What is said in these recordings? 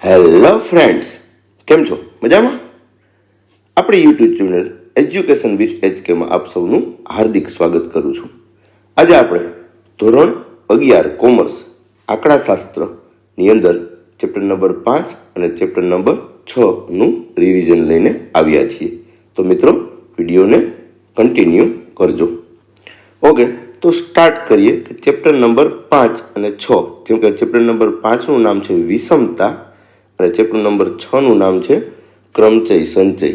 Hello friends, કેમ છો? મજામાં? આપણી યુટ્યુબ ચેનલ એજ્યુકેશન વિથ એચકેમાં આપ સૌનું હાર્દિક સ્વાગત કરું છું. આજે આપણે ધોરણ 11 કોમર્સ આંકડાશાસ્ત્રની અંદર ચેપ્ટર નંબર 5 અને ચેપ્ટર નંબર 6નું રિવિઝન લઈને આવ્યા છીએ. તો મિત્રો, વિડીયોને કન્ટિન્યુ કરજો. ઓકે, તો સ્ટાર્ટ કરીએ કે ચેપ્ટર નંબર 5 અને 6. જેમ કે ચેપ્ટર નંબર 5નું નામ છે વિષમતા અને ચેપ્ટર નંબર 6નું નામ છે ક્રમચય સંચય.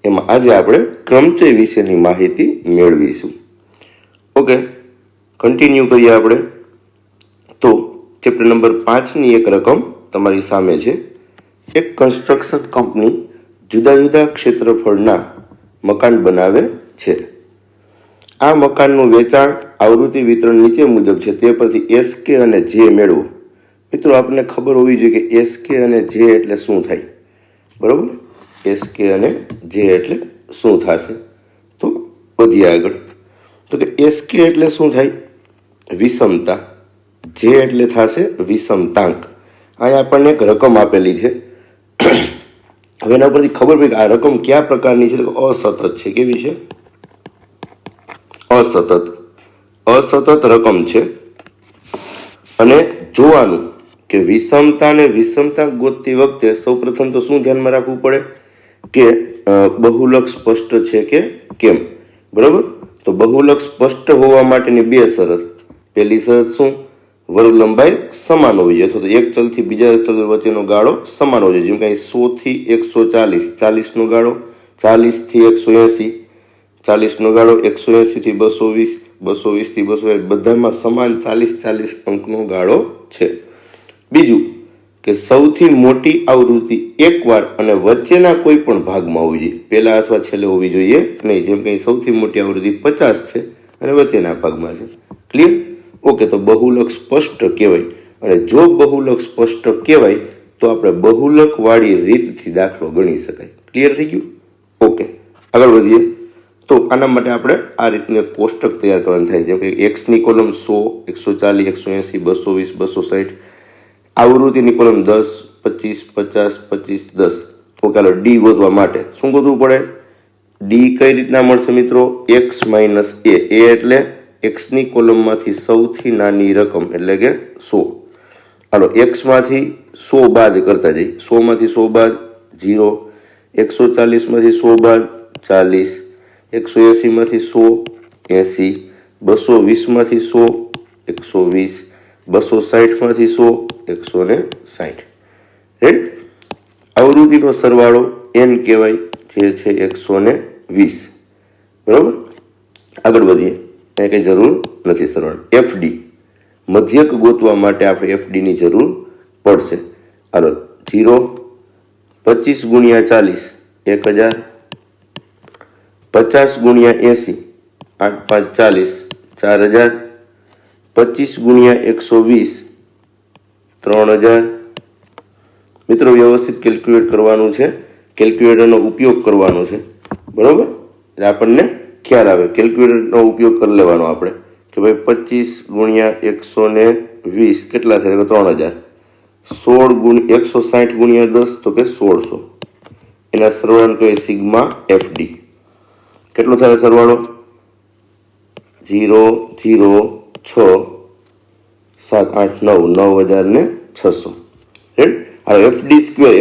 એમાં આજે આપણે ક્રમચય વિશેની માહિતી મેળવીશું. ઓકે, કન્ટિન્યુ કરીએ આપણે. તો ચેપ્ટર નંબર 5ની એક રકમ તમારી સામે છે. એક કન્સ્ટ્રક્શન કંપની જુદા જુદા ક્ષેત્રફળના મકાન બનાવે છે. આ મકાનનું વેચાણ આવૃત્તિ વિતરણ નીચે મુજબ છે. તે પરથી એસકે અને જે મેળવો. મિત્રો, આપને ખબર હોવી જોઈએ કે એસકે અને જે એટલે શું થાય. બરોબર, એસકે અને જે એટલે શું થશે. તો વધીએ આગળ. તો કે એસકે એટલે શું થાય? વિષમતા. જે એટલે થશે વિષમતાંક. અહીંયા આપણને એક રકમ આપેલી છે. હવે એના પરથી ખબર પડી કે આ રકમ કયા પ્રકારની છે. તો અસતત છે. કેવી છે? અસતત રકમ છે. અને જોવાનું કે વિષમતા અને વિષમતાંક ગોતતી વખતે સૌપ્રથમ તો શું ધ્યાનમાં રાખવું પડે કે બહુલક સ્પષ્ટ છે કે કેમ. બરોબર, તો બહુલક સ્પષ્ટ હોવા માટેની બે શરત. પહેલી શરત શું? વર્ગ લંબાઈ સમાન હોવી જોઈએ, અથવા તો એક ચલથી બીજા ચલ વચ્ચેનો ગાળો સમાન હોવો જોઈએ. જેમ કે 100 થી 140, 40નો ગાળો, 40 થી 180, 40નો ગાળો, 180 થી 220, 220 થી 220, બધામાં સમાન 40 અંકનો ગાળો છે. બીજું કે સૌથી મોટી આવૃત્તિ એકવાર અને વચ્ચેના કોઈ પણ ભાગમાં હોવી જોઈએ. પહેલા અથવા છેલ્લે હોવી જોઈએ નહીં. જેમ કે સૌથી મોટી આવૃત્તિ 50 છે અને વચ્ચેના ભાગમાં છે. ક્લિયર? ઓકે, તો બહુલક સ્પષ્ટ કહેવાય. અને જો બહુલક સ્પષ્ટ કહેવાય તો આપણે બહુલક વાળી રીતથી દાખલો ગણી શકાય. ક્લિયર થઈ ગયું? ઓકે, આગળ વધીએ. તો આના માટે આપણે આ રીતનું એક કોષ્ટક તૈયાર કરવાનું થાય. જેમ કે એક્સની કોલમ 100, 140, 180, 220, 260. આવૃત્તિની કોલમ 10, 25, 50, 25, 10. ઓકે, ચાલો ડી ગોતવા માટે શું ગોતવું પડે? ડી કઈ રીતના મળશે મિત્રો? એક્સ માઇનસ એ. એટલે એક્સની કોલમમાંથી સૌથી નાની રકમ એટલે કે 100. હાલો, એક્સમાંથી 100 બાદ કરતા જઈએ. 100 માંથી 100 બાદ 0, 140 માંથી 100 બાદ 40, 180 માંથી 100 80, 220 માંથી 100 120, 260 માંથી 100 160. રાઈટ? આવૃત્તિનો સરવાળો n કહેવાય, જે છે 120. બરોબર, આગળ વધીએ. ત્યાં કઈ જરૂર નથી સરવાળો. એફડી મધ્યક ગોતવા માટે આપણે એફડીની જરૂર પડશે. હાલો, 0, 25 ગુણ્યા 40 1000, 50 ગુણ્યા 80 8 5 40 4000, 25 ગુણ્યા 120 3000. મિત્રો, વ્યવસ્થિત કેલ્ક્યુલેટ કરવાનું છે. કેલ્ક્યુલેટરનો ઉપયોગ કરવાનો છે. બરોબર, એટલે આપણને ખ્યાલ આવે. કેલ્ક્યુલેટરનો ઉપયોગ કરી લેવાનો આપણે કે ભાઈ 25 ગુણ્યા 120 કેટલા થાય? 3000. 16 ગુણ્યા 160 ગુણ્યા 10 તો કે 1600. એના સરવાળાને કહે સિગ્મા એફડી. કેટલો થાય સરવાળો? 0 0 6 7 8 9 9600. રાઈટ? હવે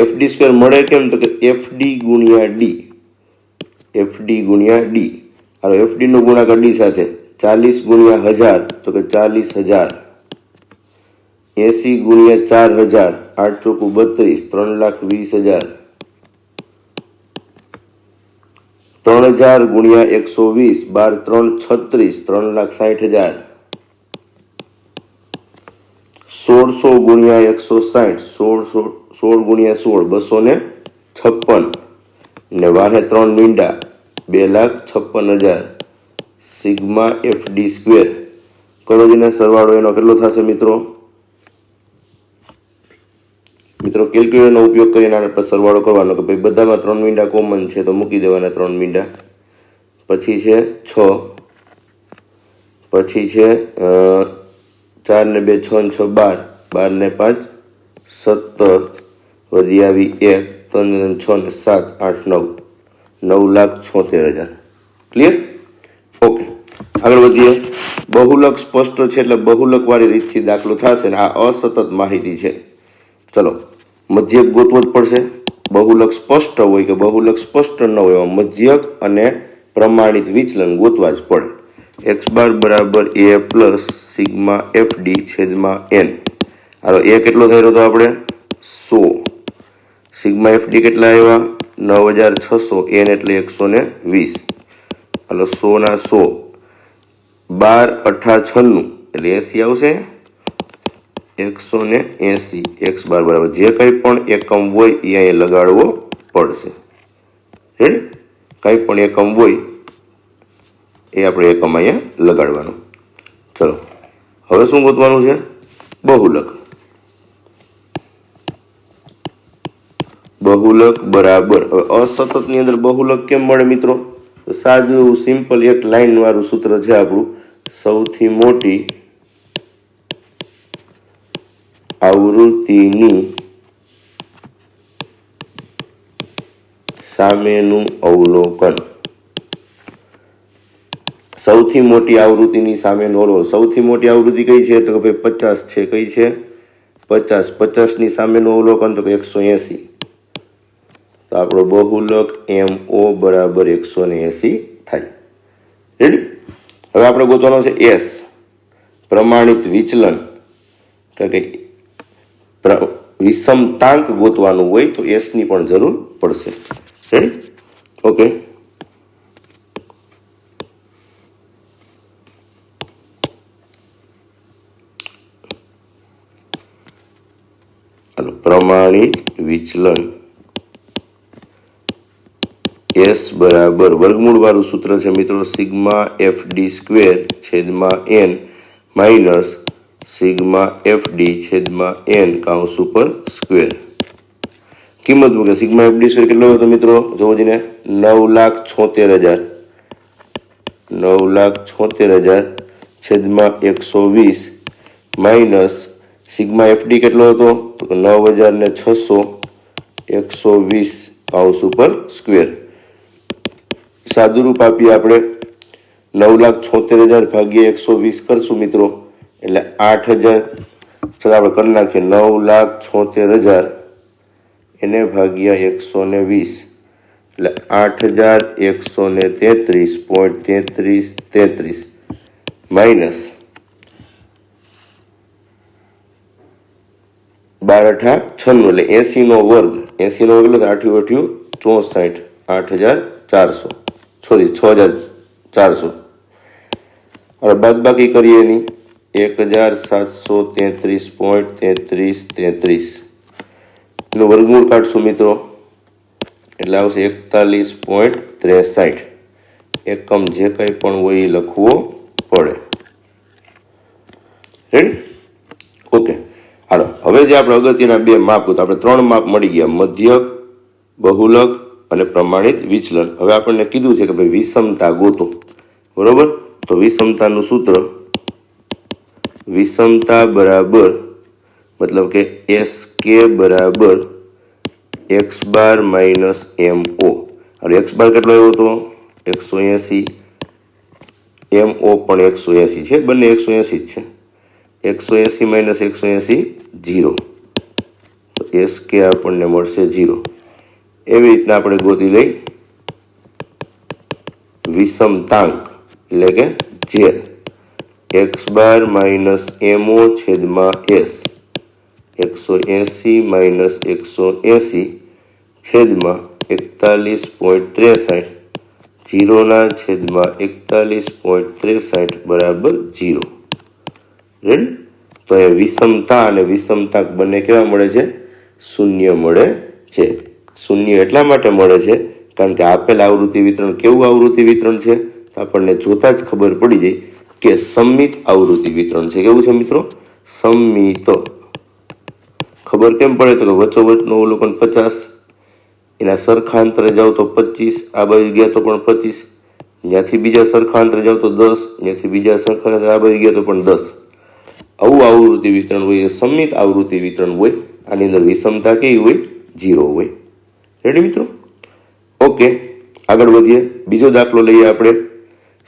એફડી સ્ક્વેર મળે કેમ? તો કે એફડી ગુણ્યા ડી. એફડી ગુણ્યા ડી. હવે એફડી નો ગુણાકાર ડી સાથે. 40 ગુણ્યા 1000 તો કે 40000. 80 ગુણ્યા 4000 8 ચોકુ 32 3,20,000. 3000 ગુણ્યા 120 12 3 36 3,60,000. 1600 ગુણ્યા 160 16 ગુણ્યા 16 256. ને વાહે 3 મીંડા 2,56,000. સિગ્મા એફડી સ્ક્વેર કરો જેને સરવાળો એનો કેટલો થશે મિત્રો? કેલ્ક્યુલેટરનો ઉપયોગ કરીને આને પર સરવાળો કરવાનો કે ભાઈ બધામાં 3 મીંડા કોમન છે તો મૂકી દેવાના 3 મીંડા. પછી છે 6, પછી છે 4 ને 2 6 ને 6 12, 12 ને 5 17, વધી આવી 1, 3, 6 ને 7, 8, 9, 9,76,000. ક્લિયર? ઓકે, આગળ વધીએ. બહુલક સ્પષ્ટ છે એટલે બહુલક વાળી રીતથી દાખલો થશે ને આ અસતત માહિતી છે. ચલો, મધ્યક ગોતવો જ પડશે. બહુલક સ્પષ્ટ હોય કે બહુલક સ્પષ્ટ ન હોય એમાં મધ્યક અને પ્રમાણિત વિચલન ગોતવા જ પડે. x બાર બરાબર a પ્લસ સિગ્મા fd છેદમાં n. હાલો, a કેટલો થયો હતો આપણે? 100. સિગ્મા fd કેટલા આવ્યા? 9,600. n એટલે 120. હાલો, 100 ના 100, 12 8 96 એટલે 80 આવશે. 180. x બાર બરાબર જે કંઈ પણ એકમ હોય એ અહીંયા લગાડવો પડશે. રેડી? કંઈ પણ એકમ હોય એ આપણે એકમ અહીંયા લગાડવાનો. ચલો, હવે શું ગોતવાનું છે? બહુલક. બહુલક બરાબર, હવે અસતત ની અંદર બહુલક કેમ મળે મિત્રો? તો સાદું એવું સિમ્પલ એક લાઈન વાળું સૂત્ર છે આપણું. સૌથી મોટી આવૃત્તિની સામેનું અવલોકન. સૌથી મોટી આવૃત્તિની સામેનું અવલોકન. સૌથી મોટી આવૃત્તિ કઈ છે? તો કે ભાઈ 50 છે. કઈ છે? 50. 50 ની સામેનું અવલોકન તો કે 180. તો આપણો બહુલક MO બરાબર 180 થાય. રેડી? હવે આપણે ગોતવાનો છે S, પ્રમાણિત વિચલન. કે વિષમતાંક ગોતવાનું હોય તો S ની પણ જરૂર પડશે. રેડી? ઓકે, હાલો, પ્રમાણિત વિચલન S બરાબર વર્ગમૂળ વાળું સૂત્ર છે મિત્રો. સિગ્મા fd સ્ક્વેર છેદમાં n માઇનસ સિગ્મા fd છેદમાં n કાઉન્સ ઉપર સ્ક્વેર. કિંમત મૂકે. સિગ્મા fd સ્ક્વેર કેટલો હતો મિત્રો? જોવો જઈને 9,76,000. 9,76,000 છેદમાં 120 માઇનસ સિગ્મા fd કેટલો હતો? તો 9,600 120 કાઉન્સ ઉપર સ્ક્વેર. સાદું રૂપ આપીએ આપણે. 9,76,000 ભાગ્યા 120 કરશું મિત્રો એટલે 8,000. ચાલો આપણે કરી નાખીએ. 9,76,000 એને ભાગ્યા 120 એટલે 8,133.3333 માઇનસ 12 8 96 એટલે 80 નો વર્ગ. 80 નો વર્ગ એટલે 8 64, 8,400. સોરી, 6,400. હવે બાદબાકી કરીએ એની. 1,733.3333 એનું વર્ગમૂળ કાઢશું મિત્રો એટલે આવશે 41.63. એકમ જે કંઈ પણ હોય એ લખવો પડે. રેડી? ઓકે, હાલો, હવે જે આપણે અગત્યના બે માપ હતા, આપણે 3 માપ મળી ગયા: મધ્યક, બહુલક અને પ્રમાણિત વિચલન. હવે આપણને કીધું છે કે ભાઈ વિષમતા ગોતો. બરોબર? તો વિષમતાનું સૂત્ર, વિષમતા બરાબર મતલબ કે SK બરાબર x બાર માઇનસ MO. હવે x બાર કેટલો આવ્યો હતો? 180. MO પણ 180 છે. બંને 180 જ છે. 180 માઇનસ 180 0. તો SK આપણને મળશે 0. એવી રીતના આપણે ગોતી લઈ વિષમતાંક એટલે કે ઝેર. x બાર માઇનસ MO છેદમાં S. 180 માઇનસ 180 છેદમાં 41.63 0 છેદમાં 41.63 બરાબર 0. રેડી? તો એ વિષમતા અને વિષમતાંક બંને કેવા મળે છે? શૂન્ય મળે છે. શૂન્ય એટલા માટે મળે છે કારણ કે આપેલ આવૃત્તિ વિતરણ કેવું આવૃત્તિ વિતરણ છે? તો આપણને જોતા જ ખબર પડી જાય કે સમમિત આવૃત્તિ વિતરણ છે. કેવું છે મિત્રો? સમમિત. ખબર કેમ પડે? તો વચ્ચોવચનું અવલોકન 50, એના સરખા અંતરે જાવ તો 25, આ બાજુ ગયા તો પણ 25, જ્યાંથી બીજા સરખા અંતરે જાવ તો 10, જ્યાંથી બીજા સરખા અંતરે આ બાજુ ગયા તો પણ 10. આવું આવૃત્તિ વિતરણ હોય એ સમમિત આવૃત્તિ વિતરણ હોય. આની અંદર વિષમતા કેવી હોય? 0 હોય. રેડી મિત્રો? ઓકે, આગળ વધીએ. બીજો દાખલો લઈએ આપણે.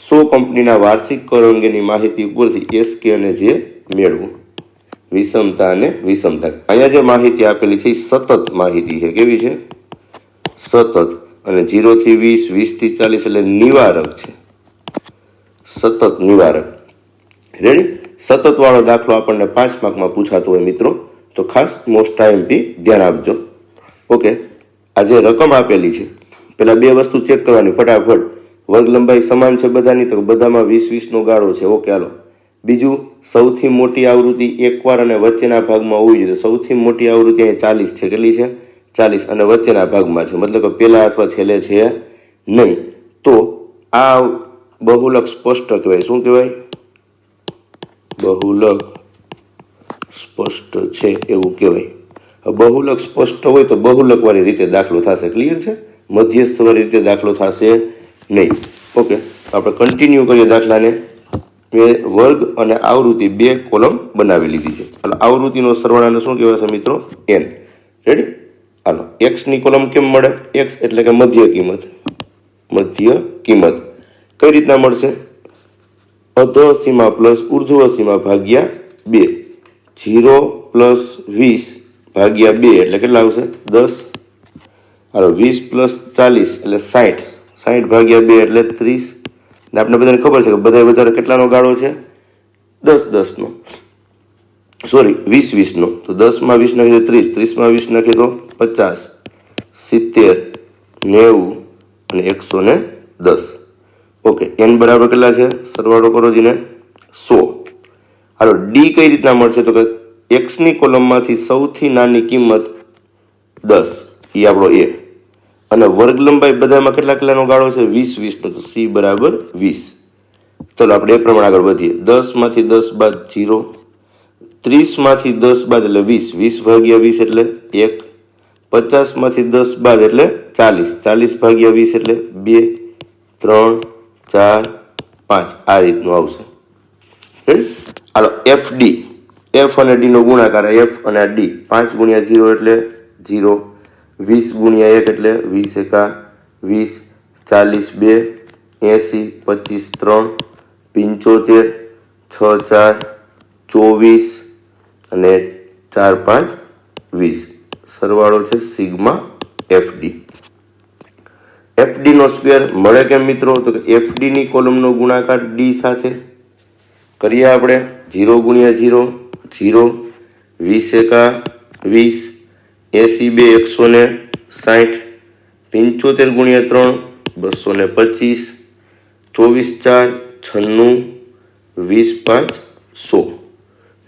100 કંપનીના વાર્ષિક કર અંગેની માહિતી ઉપરથી SK અને J મેળવો. વિષમતા અને વિષમતા. અહીંયા જે માહિતી આપેલી છે એ સતત માહિતી છે. કેવી છે? સતત. અને 0 થી 20, 20 થી 40 એટલે નિવારક છે. સતત નિવારક. રેડી? સતત વાળો દાખલો આપણને 5 માર્કમાં પૂછાતો હોય મિત્રો, તો ખાસ મોસ્ટ IMP ધ્યાન આપજો. ઓકે, આ જે રકમ આપેલી છે, પેલા બે વસ્તુ ચેક કરવાની ફટાફટ. વર્ગ લંબાઈ સમાન છે બધાની, તો બધામાં 20-20 નો ગાળો છે. ઓકે, હાલો. બીજું, સૌથી મોટી આવૃત્તિ એકવાર અને વચ્ચેના ભાગમાં હોવી જોઈએ. સૌથી મોટી આવૃત્તિ અહીં 40 છે. કેટલી છે? 40. અને વચ્ચેના ભાગમાં છે, મતલબ કે પેલા અથવા છેલ્લે છે નહીં. તો આ બહુલક સ્પષ્ટ કહેવાય. શું કહેવાય? બહુલક સ્પષ્ટ છે એવું કહેવાય. બહુલક સ્પષ્ટ હોય તો બહુલક વાળી રીતે દાખલો થશે. ક્લિયર છે? મધ્યસ્થ વાળી રીતે દાખલો થશે નહીં. ઓકે, આપણે કન્ટિન્યુ કરીએ દાખલાને. મેં વર્ગ અને આવૃત્તિ 2 કોલમ બનાવી લીધી છે. હાલો, આવૃત્તિનો સરવાળાને શું કહેવાશે મિત્રો? n. રેડી? હાલો, x ની કોલમ કેમ મળે? x એટલે કે મધ્ય કિંમત. મધ્ય કિંમત કઈ રીતના મળશે? અધઃ સીમા પ્લસ ઉર્ધ્વ સીમા ભાગ્યા 2. 0 પ્લસ 20 ભાગ્યા 2 એટલે કેટલા આવશે? 10. હાલો, 20 પ્લસ 40 એટલે 60. 60 ભાગ્યા 2 એટલે 30. ને આપણે બધાને ખબર છે કે બધા વધારે કેટલાનો ગાળો છે? 10-10 નો. સોરી, 20-20 નો. તો 10 માં 20 નાખીએ તો 30, 30 માં 20 નાખીએ તો 50, 70, 90 અને 110. ઓકે, n બરાબર કેટલા છે? સરવાળો કરો જીને 100. હાલો, ડી કઈ રીતના મળશે? તો કે x ની કોલમમાંથી સૌથી નાની કિંમત 10, એ આપણો a. અને વર્ગ લંબાઈ બધામાં કેટલાનો ગાળો છે? 20-20 નો. તો c બરાબર 20. ચલો આપણે એ પ્રમાણે આગળ વધીએ. 10 માંથી 10 બાદ 0, 30 માંથી 10 બાદ એટલે 20, 20 ભાગ્યા 20 એટલે 1, 50 માંથી 10 બાદ એટલે 40, 40 ભાગ્યા 20 એટલે 2, 3, 4, 5. આ રીતનું આવશે. હાલો, FD. F અને D નો ગુણાકાર. F અને D 5 ગુણ્યા 0 એટલે 0, 20 ગુણ્યા 1 એટલે 20 એકા 20, 40 2, 80, 25 3, 75, 6 4, 24 અને 4 5 20. સરવાળો છે સિગ્મા FD. FD નો સ્ક્વેર મળે કેમ મિત્રો? તો કે FD ની કોલમનો ગુણાકાર D સાથે કરીએ આપણે. 0 ગુણ્યા 0 0, 20 એકા 20, 80 2 160, 75 ગુણ્યા 3 225, 24 4 96, 20 5 100.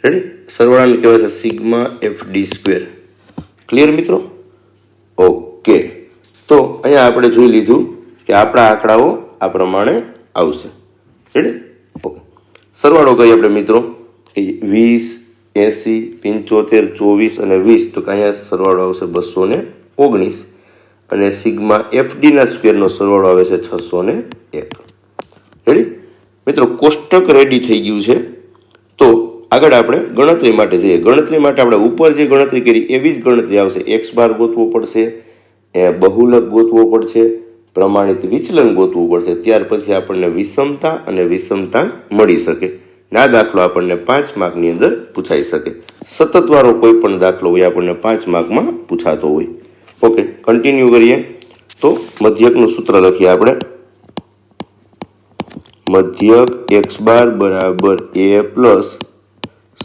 રેડી? સરવાળાને કહેવાય છે સિગ્મા FD સ્ક્વેર. ક્લિયર મિત્રો? ઓકે, તો અહીંયા આપણે જોઈ લીધું કે આપણા આંકડાઓ આ પ્રમાણે આવશે. રેડી? ઓકે, સરવાળો કરીએ આપણે મિત્રો. 20, 80, 75, 24 અને 20. તો અહીંયા સરવાળો આવશે 219. અને સિગ્મા FD ના સ્ક્વેરનો સરવાળો આવે છે 601. રેડી મિત્રો? કોષ્ટક રેડી થઈ ગયું છે. તો આગળ આપણે ગણતરી માટે જઈએ. ગણતરી માટે આપણે ઉપર જે ગણતરી કરી એવી જ ગણતરી આવશે. x બાર ગોતવો પડશે, બહુલક ગોતવો પડશે, પ્રમાણિત વિચલન ગોતવું પડશે. ત્યાર પછી આપણને વિષમતા અને વિષમતા મળી શકે. આ દાખલો આપણને 5 માર્કની અંદર પૂછાઈ શકે. સતત વાળો કોઈ પણ દાખલો હોય આપણને 5 માર્કમાં પૂછાતો હોય. ઓકે, કન્ટિન્યુ કરીએ. તો મધ્યકનું સૂત્ર લખીએ આપણે. મધ્યક x બાર બરાબર a પ્લસ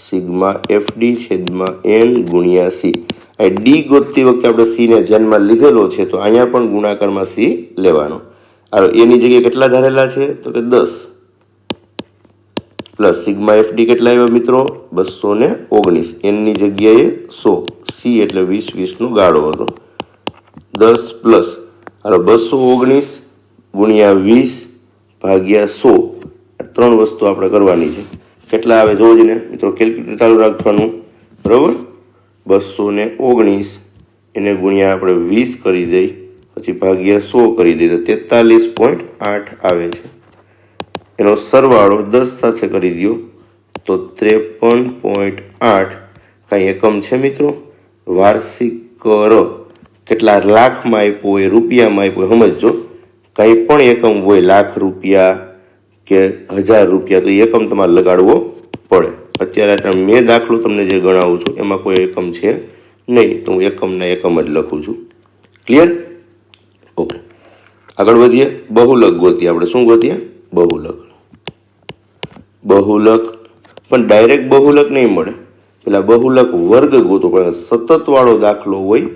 સિગ્મા FD છેદમાં n ગુણ્યા c. આ ડી ગોતતી વખતે આપણે c ને ધ્યાનમાં લીધેલો છે, તો અહીંયા પણ ગુણાકારમાં c લેવાનો. આ એની જગ્યાએ કેટલા ધારેલા છે? તો કે 10 પ્લસ સિગ્મા FD કેટલા આવ્યા મિત્રો? 219. n ની જગ્યાએ 100, c એટલે 20-20 નો ગાળો હતો. 10 પ્લસ 219 ગુણ્યા 20 ભાગ્યા 100. આ 3 વસ્તુ આપણે કરવાની છે. કેટલા આવે જોજો ને મિત્રો, કેલ્ક્યુલેટર ચાલુ રાખવાનું. બરાબર? 219 એને ગુણ્યા આપણે 20 કરી દઈ, પછી ભાગ્યા 100 કરી દઈ, તો 43.8 આવે છે. એનો સરવાળો 10 સાથે કરી દો તો 53.8. કાંઈ એકમ છે મિત્રો? વાર્ષિક કર કેટલા લાખમાં આપ્યો હોય, રૂપિયામાં આપ્યો હોય, સમજજો. કંઈ પણ એકમ હોય, લાખ રૂપિયા કે 1000 રૂપિયા, તો એકમ તમારે લગાડવો પડે. અત્યારે મેં દાખલો તમને જે ગણાવું છું એમાં કોઈ એકમ છે નહીં, તો હું એકમના એકમ જ લખું છું. ક્લિયર? ઓકે, આગળ વધીએ. બહુલક ગોતીએ આપણે. શું ગોતીએ? બહુલક. બહુલક પણ ડાયરેક્ટ બહુલક નહીં મળે, પેલા બહુલક વર્ગ ગોતો. પણ સતત વાળો દાખલો હોય,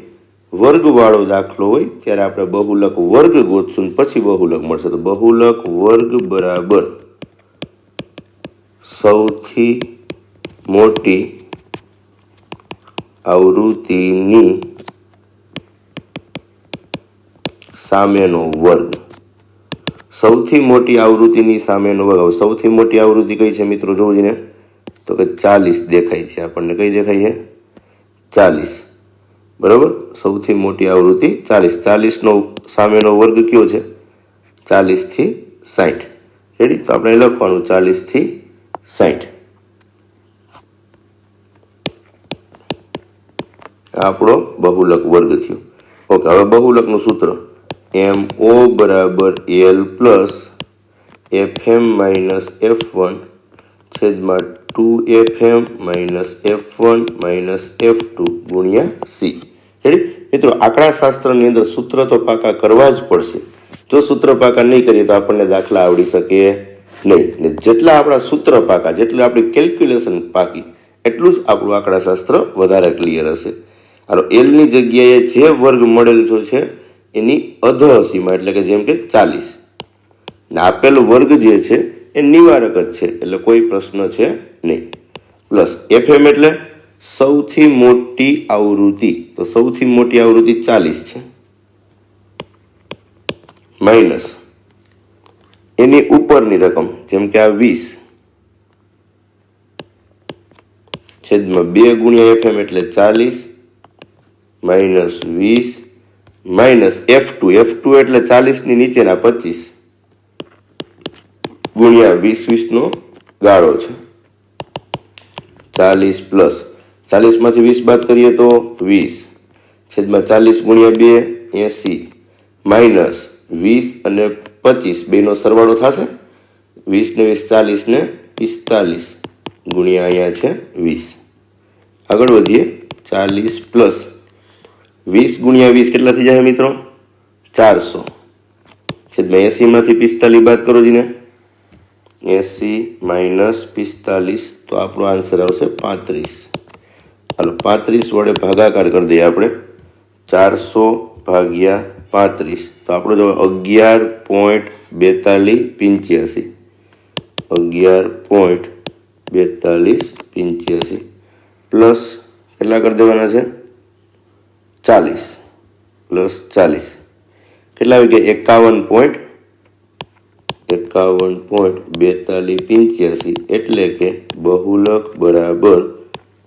વર્ગ વાળો દાખલો હોય ત્યારે આપણે બહુલક વર્ગ ગોતશું, પછી બહુલક મળશે. તો બહુલક વર્ગ બરાબર સૌથી મોટી આવૃત્તિની સામેનો વર્ગ. સૌથી મોટી આવૃત્તિની સામેનો વર્ગ. હવે સૌથી મોટી આવૃત્તિ કઈ છે મિત્રો? જોવું ને, તો કે 40 દેખાય છે આપણને. કઈ દેખાય છે? 40. બરાબર, સૌથી મોટી આવૃત્તિ 40. 40નો સામેનો વર્ગ કયો છે? 40 થી 60. રેડી? તો આપણે લખવાનું 40 થી 60. આપણો બહુલક વર્ગ થયો. ઓકે, હવે બહુલકનું સૂત્ર MO બરાબર L plus FM minus F1 છેદમાં 2FM minus F1 minus F2 ગુણ્યા C. રેડી મિત્રો? આંકડાશાસ્ત્રની અંદર સૂત્ર તો પાકા કરવા જ પડશે. જો સૂત્ર પાકા નહીં કરીએ તો આપણને દાખલા આવડી શકે નહીં. ને જેટલા આપણા સૂત્ર પાકા, જેટલું આપણી કેલ્ક્યુલેશન પાકી, એટલું જ આપણું આંકડાશાસ્ત્ર વધારે ક્લિયર હશે. હાલો, એલની જગ્યાએ જે વર્ગ મળેલ છે એની અધસીમા, એટલે કે જેમ કે 40, ને આપેલ વર્ગ જે છે એ નિવારક જ છે, એટલે કોઈ પ્રશ્ન છે નહીં. પ્લસ FM એટલે સૌથી મોટી આવૃત્તિ, તો સૌથી મોટી આવૃત્તિ 40 છે, માઇનસ એની ઉપરની રકમ જેમ કે આ 20 છેદમાં 2 ગુણ્યા FM એટલે 40 માઇનસ 20 માઇનસ F2 એટલે 40 ની નીચેના 25 ગુણ્યા 20 નો ગાળો છે. 40 પ્લસ 40 માંથી 20 બાદ કરીએ તો 20 છેદમાં 40 ગુણ્યા 2 80 માઇનસ 20 અને 25 બેનો સરવાળો થશે. 20 ને 20 40 ને 45 ગુણ્યા અહીંયા છે 20. આગળ વધીએ. 40 પ્લસ 20 ગુણ્યા 20 કેટલા થઈ જાય મિત્રો? 400 છેદમાં 80 માંથી 45 બાદ કરો જીને. 80 માઇનસ 45, તો આપણો આન્સર આવશે 35. હાલો, 35 વડે ભાગાકાર કરી દઈએ આપણે. 400 ભાગ્યા 35, તો આપણો જવાબ 11.4285. 11.4285 પ્લસ કેટલા કરી દેવાના છે? 40 પ્લસ 40 કેટલા આવી ગયા? 51.4285, એટલે કે બહુલક બરાબર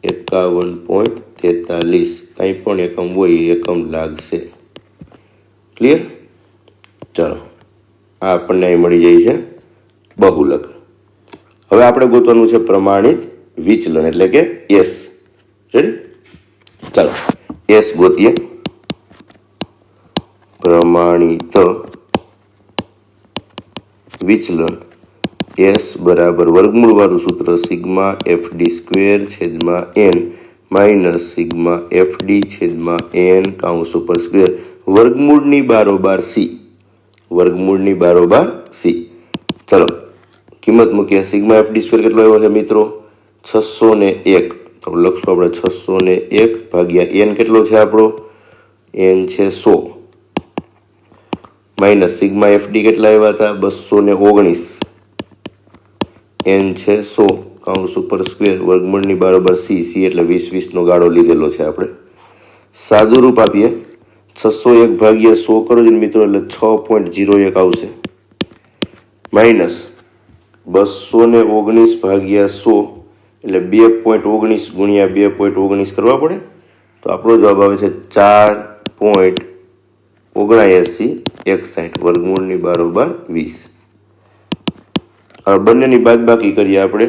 51.43. કંઈ પણ એકમ હોય એ એકમ લાગશે. ક્લિયર? ચાલો, આ આપણને અહીં મળી જાય છે બહુલક. હવે આપણે ગોતવાનું છે પ્રમાણિત વિચલન, એટલે કે S. રેડી? ચાલો, S ગોતીએ. પ્રમાણિત વિચલન S બરાબર વર્ગમૂળ વાળું સૂત્ર સિગ્મા FD સ્ક્વેર છેદમાં N માઇનસ સિગ્મા FD છેદમાં N કાઉન્સ ઉપર સ્ક્વેર વર્ગમૂળની બારોબાર C. વર્ગમૂળની બારોબાર C. ચલો, કિંમત મૂકીએ. સિગ્મા FD સ્ક્વેર કેટલો આવ્યો છે મિત્રો? 601. તો લખશું આપણે 601 ભાગ્યા N કેટલો છે આપણો? N છે 100 માઇનસ સિગ્મા FD કેટલા આવ્યા હતા? 219. N છે 100 કાઉન્સ ઉપર સ્ક્વેર વર્ગમૂળની બરાબર C. C એટલે 20 નો ગાળો લીધેલો છે આપણે. સાદું રૂપ આપીએ. 601 ભાગ્યા 100 કરો છો મિત્રો, એટલે 6.01 આવશે. માઇનસ 219 ભાગ્યા 100 એટલે 2.19 ગુણ્યા 2.19 કરવા પડે, તો આપણો જવાબ આવે છે 4.79 વર્ગમૂળની બારોબાર 20. હવે બંનેની બાદબાકી કરીએ આપણે.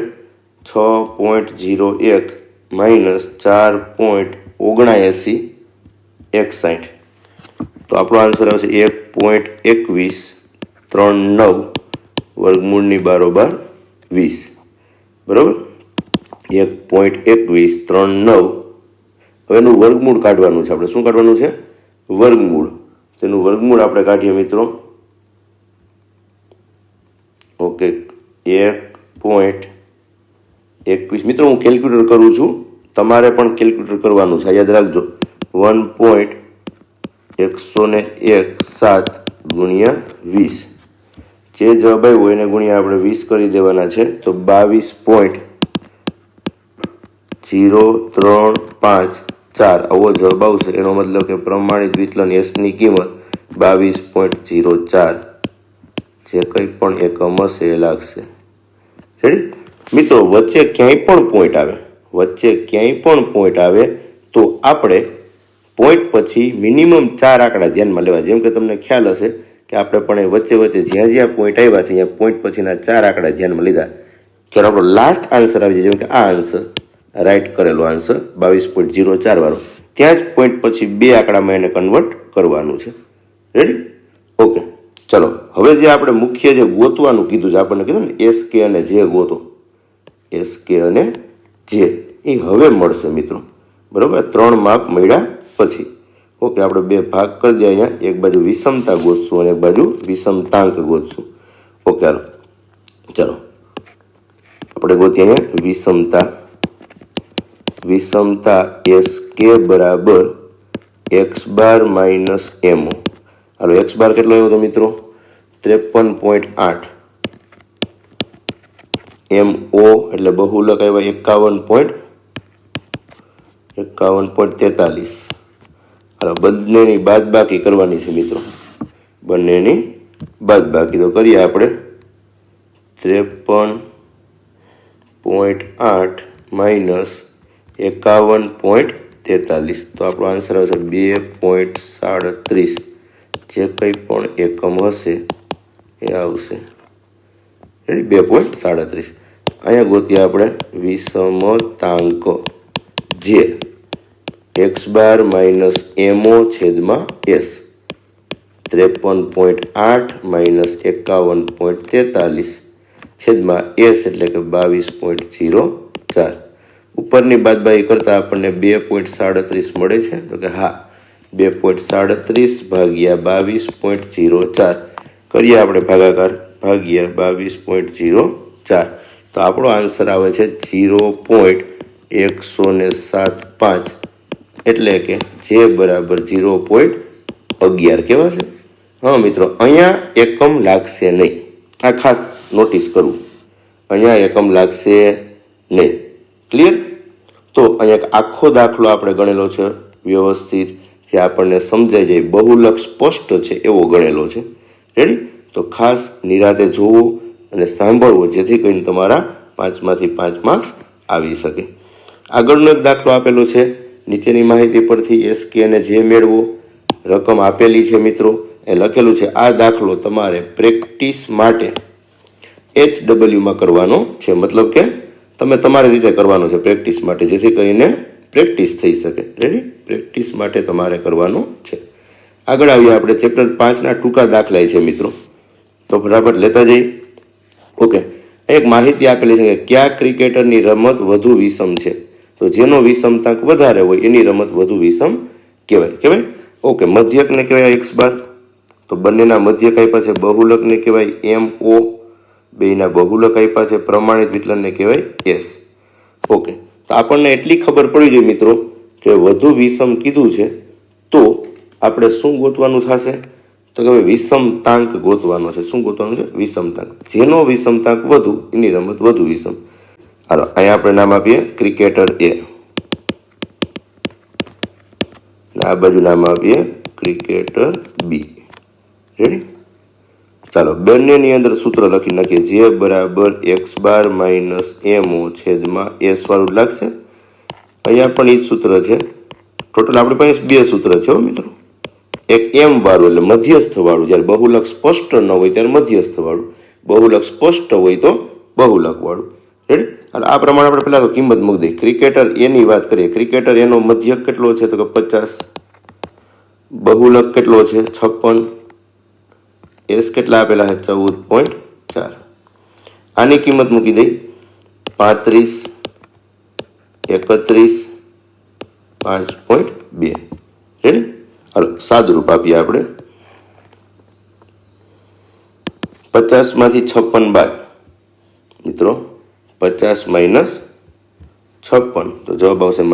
6.01 માઇનસ 4.79 તો આપણો આન્સર આવશે 1.2139 વર્ગમૂળની બારોબાર 20. બરાબર, 1.2139. હવે એનું વર્ગમૂળ કાઢવાનું છે આપણે. શું કાઢવાનું છે? વર્ગમૂળ. તેનું વર્ગમૂળ આપણે કાઢીએ મિત્રો. ઓકે, 1.21. મિત્રો હું કેલ્ક્યુલેટર કરું છું, તમારે પણ કેલ્ક્યુલેટર કરવાનું છે, યાદ રાખજો. 1.101 ગુણ્યા 20. જે જવાબ આવ્યો એને ગુણ્યા આપણે 20 કરી દેવાના છે. તો 22.0354 આવો જવાબ આવશે. એનો મતલબ કે પ્રમાણિત વિચલન એસની કિંમત 22.04. જે કંઈ પણ એકમ હશે એ લાગશે. રેડી મિત્રો, વચ્ચે ક્યાંય પણ પોઈન્ટ આવે તો આપણે પોઈન્ટ પછી મિનિમમ 4 આંકડા ધ્યાનમાં લેવા. જેમ કે તમને ખ્યાલ હશે કે આપણે પણ વચ્ચે જ્યાં જ્યાં પોઈન્ટ આવ્યા છે ત્યાં પોઈન્ટ પછીના 4 આંકડા ધ્યાનમાં લીધા. ત્યારે આપણો લાસ્ટ આન્સર આવી જાય. જેમ કે આ આન્સર રાઈટ કરેલો આન્સર 22.04 વાળો, ત્યાં જ પોઈન્ટ પછી 2 આંકડામાં એને કન્વર્ટ કરવાનું છે. રેડી? ઓકે, ચલો હવે જે આપણે મુખ્ય જે ગોતવાનું કીધું છે, આપણને કીધું ને એસ કે અને જે ગોતો, એસ કે અને જે એ હવે મળશે મિત્રો. બરાબર, 3 માપ મળ્યા પછી. ઓકે, આપણે 2 ભાગ કરી દઈએ. અહીંયા એક બાજુ વિષમતા ગોતશું અને એક બાજુ વિષમતાંક ગોતશું. ઓકે, ચાલો આપણે ગોતીએ અહીંયા વિષમતા એસ કે બરાબર એક્સ બાર માઇનસ એમઓ. હાલો, એક્સ બાર કેટલો આવ્યો હતો મિત્રો? 53.8. એમઓ એટલે બહુલક આવ્યા 51.43. હાલો, બંનેની બાદબાકી કરવાની છે મિત્રો. બંનેની બાદબાકી તો કરીએ આપણે. 53.8 માઇનસ 51.43. તો આપણો આન્સર આવશે 2.37. જે કંઈ પણ એકમ હશે એ આવશે. 2.37. અહીંયા ગોતીએ આપણે વિષમતાંક જે એક્સ બાર માઇનસ એમઓ છેદમાં એસ. 53.8 માઇનસ 51.43 છેદમાં એસ એટલે કે 22.04. ઉપરની બાદબાકી કરતા આપણને 2.37 મળે છે. તો કે હા, 2.37 ભાગ્યા 22.04 કરીએ આપણે ભાગાકાર, ભાગ્યા 22.04. તો આપણો આન્સર આવે છે 0.175. એટલે કે જે બરાબર 0.11 કેવા છે? હા મિત્રો, અહીંયા એકમ લાગશે નહીં. આ ખાસ નોટિસ કરવું, અહીંયા એકમ લાગશે નહીં. ક્લિયર? તો અહીંયા આખો દાખલો આપણે ગણેલો છે વ્યવસ્થિત, જે આપણને સમજાઈ જાય, બહુલક સ્પષ્ટ છે એવો ગણેલો છે. રેડી? તો ખાસ નિરાતે જોવું અને સાંભળવું, જેથી કરીને તમારા 5 માંથી 5 માર્ક્સ આવી શકે. આગળનો એક દાખલો આપેલો છે. નીચેની માહિતી પરથી એસ કે અને જે મેળવો. રકમ આપેલી છે મિત્રો, એ લખેલું છે. આ દાખલો તમારે પ્રેક્ટિસ માટે HW કરવાનો છે. મતલબ કે તમે તમારી રીતે કરવાનો છે પ્રેક્ટિસ માટે, જેથી કરીને પ્રેક્ટિસ થઈ શકે. રેડી? પ્રેક્ટિસ માટે તમારે કરવાનું છે. આગળ આવીએ આપણે ચેપ્ટર 5ના ટૂંકા દાખલા છે મિત્રો, તો ફટાફટ લેતા જઈએ. ઓકે, એક માહિતી આપેલી છે કે કયા ક્રિકેટરની રમત વધુ વિષમ છે? તો જેનો વિષમતાંક વધારે હોય એની રમત વધુ વિષમ કહેવાય. ઓકે, મધ્યકને કહેવાય એક્સ બાર. તો બંનેના મધ્યક આપ્યા છે. બહુલકને કહેવાય MO. બેયના બહુલક આપ્યા છે. પ્રમાણિત વિચલનને કહેવાય S. ઓકે, તો આપણને એટલી ખબર પડી જાય મિત્રો કે વધુ વિષમ કીધું છે, તો આપણે શું ગોતવાનું થશે? તો કે વિષમતાંક ગોતવાનો છે. શું ગોતવાનું છે? વિષમતાંક. જેનો વિષમતાંક વધુ એની રમત વધુ વિષમ. હાલો, અહીંયા આપણે નામ આપીએ ક્રિકેટર A, આ બાજુ નામ આપીએ ક્રિકેટર B. રેડી? ચાલો, બંનેની અંદર સૂત્ર લખી નાખીએ. જે બરાબર એક્સ બાર માઇનસ એમઓ છેદમાં એસ વાળું લાગશે. અહીંયા પણ એ જ સૂત્ર છે. ટોટલ આપણી પાસે 2 સૂત્ર છે મિત્રો. એક એમ વાળું એટલે મધ્યસ્થ વાળું, જ્યારે બહુલક સ્પષ્ટ ન હોય ત્યારે મધ્યસ્થ વાળું, બહુલક સ્પષ્ટ હોય તો બહુલક વાળું. રેડી? આ પ્રમાણે આપણે પહેલા તો કિંમત મૂકી દઈએ. ક્રિકેટર એની વાત કરીએ. ક્રિકેટર એનો મધ્યક કેટલો છે? તો કે 50. બહુલક કેટલો છે 56, એસ કેટલા આપેલા છે 14.4. આની કિંમત મૂકી દઈ 35, 31, 5.2. રેડી? હાલો સાદુરૂપ આપીએ આપણે. 50 માંથી 56 બાદ મિત્રો 50 માઇનસ 56 તો જવાબ આવશે -6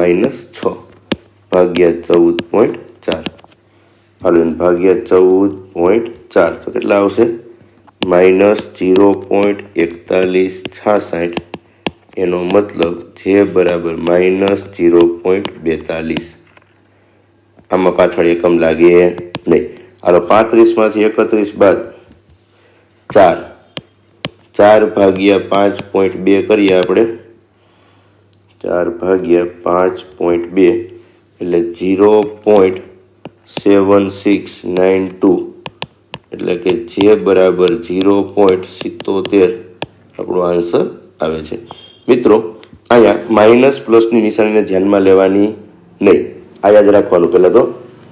ભાગ્યા 14.4. હાલો ભાગ્યા 14.4 તો કેટલા આવશે -0.4166. એનો મતલબ જે બરાબર -0.42. આમાં પાછળ એકમ લાગે નહીં. હાલો 35 માંથી 31 બાદ 4 ભાગ્યા 5.2 કરીએ આપણે. 4 ભાગ્યા 5.2 એટલે 0.7692 એટલે કે જે બરાબર 0.77 આપણો આન્સર આવે છે. મિત્રો અહીંયા માઇનસ પ્લસની નિશાનીને ધ્યાનમાં લેવાની નહીં. આ યાદ રાખવાનું. પહેલાં તો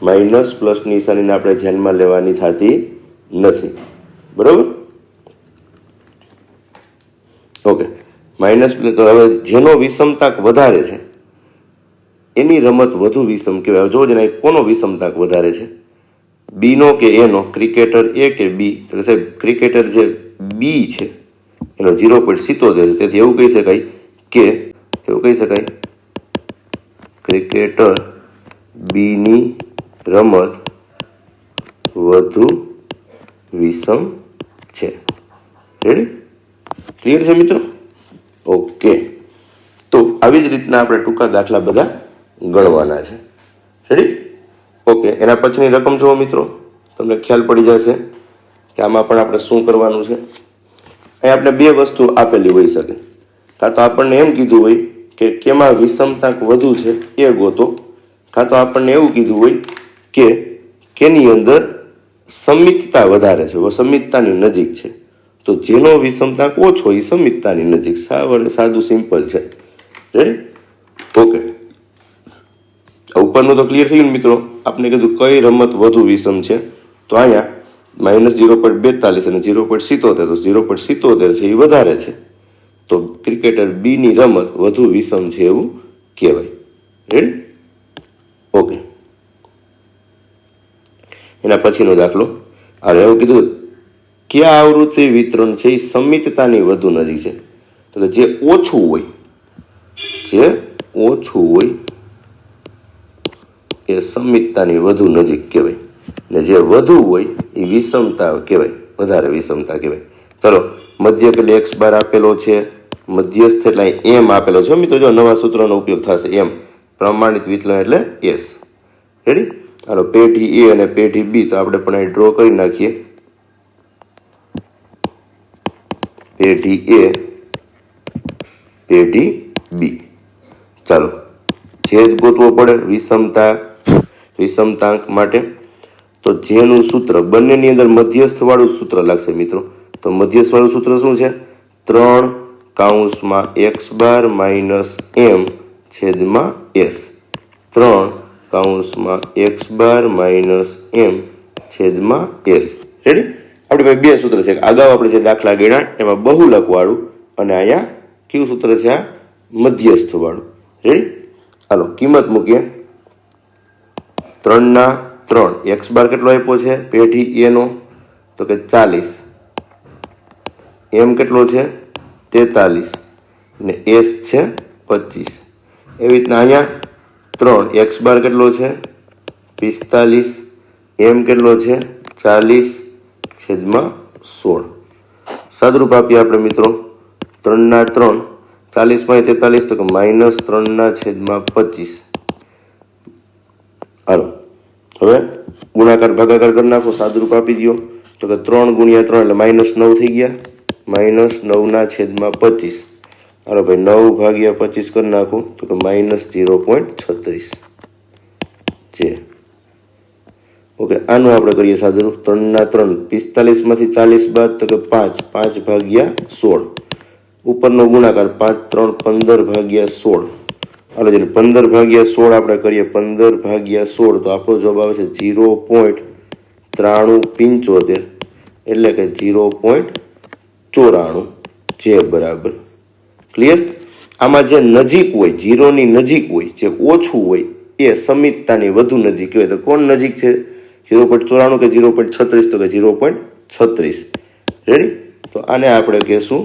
માઇનસ પ્લસની નિશાનીને આપણે ધ્યાનમાં લેવાની થતી નથી. બરાબર? ઓકે. માઇનસ પ્લસ તો હવે જેનો વિષમતાક વધારે છે એની રમત વધુ વિષમ કહેવાય. જો ને કોનો વિષમતાક વધારે છે, બીનો કે એનો? ક્રિકેટર એ કે બી? તો સાહેબ ક્રિકેટર જે બી છે એનો 0.77 છે. તેથી એવું કહી શકાય ક્રિકેટર બીની રમત વધુ વિષમ છે. રેડી? ક્લિયર છે મિત્રો? ઓકે. તો આવી જ રીતના આપણે ટૂંકા દાખલા બધા ગણવાના છે. રેડી? ઓકે. એના પછીની રકમ જુઓ મિત્રો, તમને ખ્યાલ પડી જશે કે આમાં પણ આપણે શું કરવાનું છે. અહીં આપણે બે વસ્તુ આપેલી હોઈ શકે. કાં તો આપણને એમ કીધું હોય કે કેમાં વિષમતાક વધુ છે એ ગોતો, કાં તો આપણને એવું કીધું હોય કે કેની અંદર સમિતતા વધારે છે, સમિતતાની નજીક છે. તો જેનો વિષમતાક ઓછો એ સમિતતાની નજીક. સાદું સિમ્પલ છે. રેડી? ઓકે. ઉપરનું તો ક્લિયર થયું ને મિત્રો? આપણે કીધું કઈ રમત વધુ વિષમ છે, તો અહીંયા -0.42 અને 0.77 તો 0.77 છે એ વધારે છે. તો ક્રિકેટર બી ની રમત વધુ વિષમ છે એવું કહેવાય. રેડી? ઓકે. એના પછીનો દાખલો આ એવું કીધું કયા આવૃત્તિ વિતરણ છે એ સમિતતાની વધુ નજીક છે. તો કે જે ઓછું હોય એ સમિતતાની વધુ નજીક કહેવાય, ને જે વધુ હોય એ વિષમતા કહેવાય, વધારે વિષમતા કહેવાય. ચલો મધ્ય એટલે x બાર આપેલો છે, મધ્યસ્થ એટલે એમ આપેલો છે. મિત્રો જો નવા સૂત્રનો ઉપયોગ થશે. એમ પ્રમાણિત વિચલન એટલે એસ. રેડી? હાલો પેઢી એ અને પેઢી બી તો આપણે પણ અહીં ડ્રો કરી નાખીએ. પેઢી એ, પેઢી બી. ચાલો જે જ ગોતવો પડે વિષમતાંક માટે. તો જેનું સૂત્ર બંનેની અંદર મધ્યસ્થ વાળું સૂત્ર લાગશે મિત્રો. તો મધ્યસ્થ વાળું સૂત્ર શું છે? 3 કૌંસમાં x બાર માઇનસ m છેદમાં s. 3 કૌંસમાં x બાર માઇનસ m છેદમાં s. રેડી? આપણી પાસે બે સૂત્ર છે. અગાઉ આપણે જે દાખલા ગણ્યા એમાં બહુલક વાળું અને અહીંયા કયું સૂત્ર છે? આ મધ્યસ્થ વાળું. રેડી? હાલો કિંમત મૂકીએ. 3/3 x બાર કેટલો આપ્યો છે પેઢી એ નો? તો કે 40. m કેટલો છે? 43 ને s છે 25. એવી રીતના અહીંયા 3 x બાર કેટલો છે? 45. m કેટલો છે? 40 છેદમાં 16. સાદુરૂપ આપીએ આપણે મિત્રો. 3/3 40 માં 43 તો કે -3/25. હાલો હવે ગુણાકાર ભાગાકાર કરી નાખો. સાદુરૂપ આપી દો તો કે 3 ગુણ્યા 3 એટલે -9 થઈ ગયા. -9/25. હાલો ભાઈ 9 ભાગ્યા 25 કરી નાખો તો કે -0.36 છે. ઓકે. આનું આપણે કરીએ સાદુરૂપ. 3/3 45 માંથી 40 બાદ તો કે 5 ભાગ્યા 16. ઉપરનો ગુણાકાર 5 3 15 ભાગ્યા 16 હાલો જેને 15/16 આપણે કરીએ 15/16 તો આપણો જવાબ આવે છે 0.9375 એટલે કે 0.94 જે બરાબર ક્લિયર. આમાં જે નજીક હોય જીરોની નજીક હોય જે ઓછું હોય એ સમિતતાની વધુ નજીક હોય તો કોણ નજીક છે 0.94 કે 0.36 તો કે 0.36 રેડી. તો આને આપણે કહેશું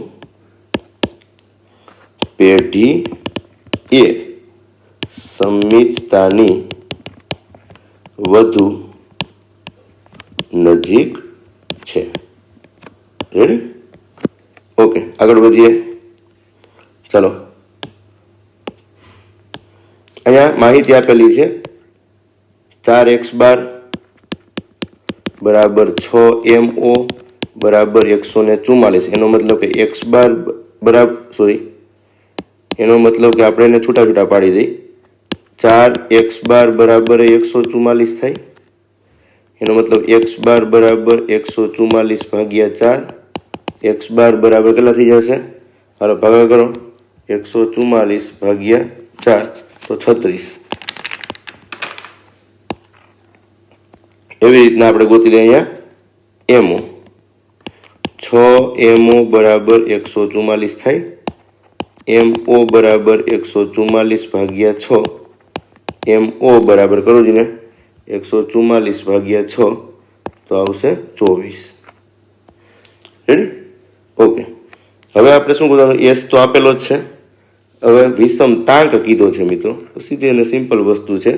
પેઢી એ સમિતતાની વધુ નજીક છે રેડી. ઓકે આગળ વધીએ. ચલો અહીંયા માહિતી આપેલી છે 4x² બરાબર 6mo બરાબર 144. એનો મતલબ કે x બાર બરાબર એનો મતલબ કે આપણે એને છૂટા છૂટા પાડી દઈ 4x² બરાબર 144 થાય. એનો મતલબ x² બરાબર 144/4 x² બરાબર કેટલા થઈ જશે હાલો ભાગા કરો 144/4 તો 36. એવી રીતના આપણે ગોતી લઈએ અહીંયા એમઓ 6mo બરાબર 144 થાય. mo બરાબર 144/6 mo બરાબર કરો જ ને 144/6 તો આવશે 24 રેડી. ઓકે હવે આપણે શું કરવાનું એસ તો આપેલો જ છે. હવે વિષમતાંક કીધો છે મિત્રો સીધી અને સિમ્પલ વસ્તુ છે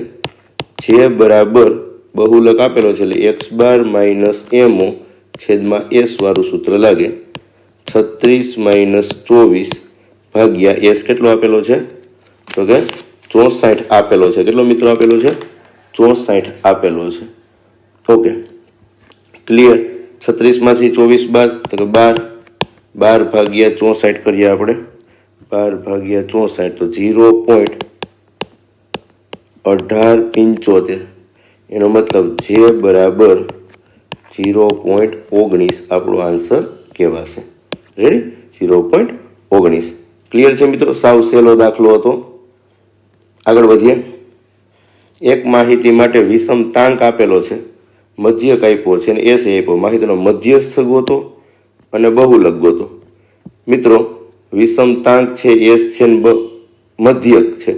જે બરાબર બહુલક આપેલો છે એટલે x² - mo છેદમાં s વાળું સૂત્ર લાગે 36 - 24 ભાગ્યા s કેટલો આપેલો છે તો કે 64 આપેલો છે. કેટલો મિત્રો આપેલો છે 64 આપેલો છે. Okay clear. 36 માંથી 24 બાદ તો કે 12/64 કરીએ આપણે 12/64 તો 0.1875 એનો મતલબ જે બરાબર 0.19 આપણો આન્સર કહેવાશે રેડી. 0.19 ક્લિયર છે મિત્રો. સાવ સહેલો દાખલો હતો. આગળ વધીએ. એક માહિતી માટે વિષમતાંક આપેલો છે મધ્યક આપ્યો છે અને એસ આપ્યો માહિતીનો મધ્યસ્થ ગોતો અને બહુલક ગોતો. મિત્રો વિષમતાંક છે એસ છે મધ્યક છે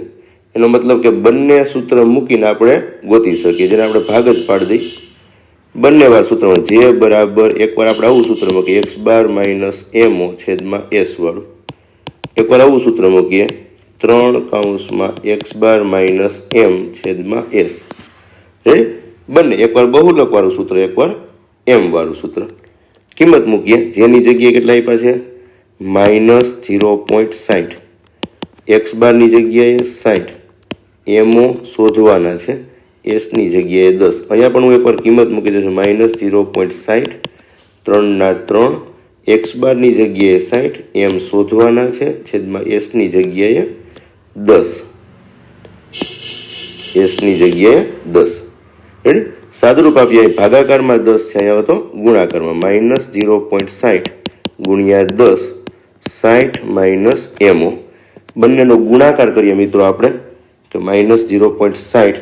એનો મતલબ કે બંને સૂત્ર મૂકીને આપણે ગોતી શકીએ જેને આપણે ભાગ જ પાડી દઈ બંને વાર સૂત્રમાં જે બરાબર એકવાર આપણે આવું સૂત્ર મૂકીએ x² - mo છેદમાં s વાળું. એકવાર આવું સૂત્ર મૂકીએ 3 x² - m છેદમાં s રેડી. બંને એકવાર બહુલક વાળું સૂત્ર એકવાર m વાળું સૂત્ર. કિંમત મૂકીએ જેની જગ્યાએ કેટલા આપ્યા છે -0.60 x² ની જગ્યાએ 60 mo શોધવાના છે s ની જગ્યાએ 10. અહીંયા પણ હું એકવાર કિંમત મૂકી દઉં છું -0.60 3/3 x² ની જગ્યાએ 60 m શોધવાના છે છેદમાં s ની જગ્યાએ 10 s ની જગ્યાએ 10 રેડી. સાદુરૂપ આપીએ ભાગાકારમાં 10 છે અહીંયા તો ગુણાકારમાં -0.60 ગુણ્યા 10 60 - mo બંનેનો ગુણાકાર કરીએ મિત્રો આપણે તો -0.60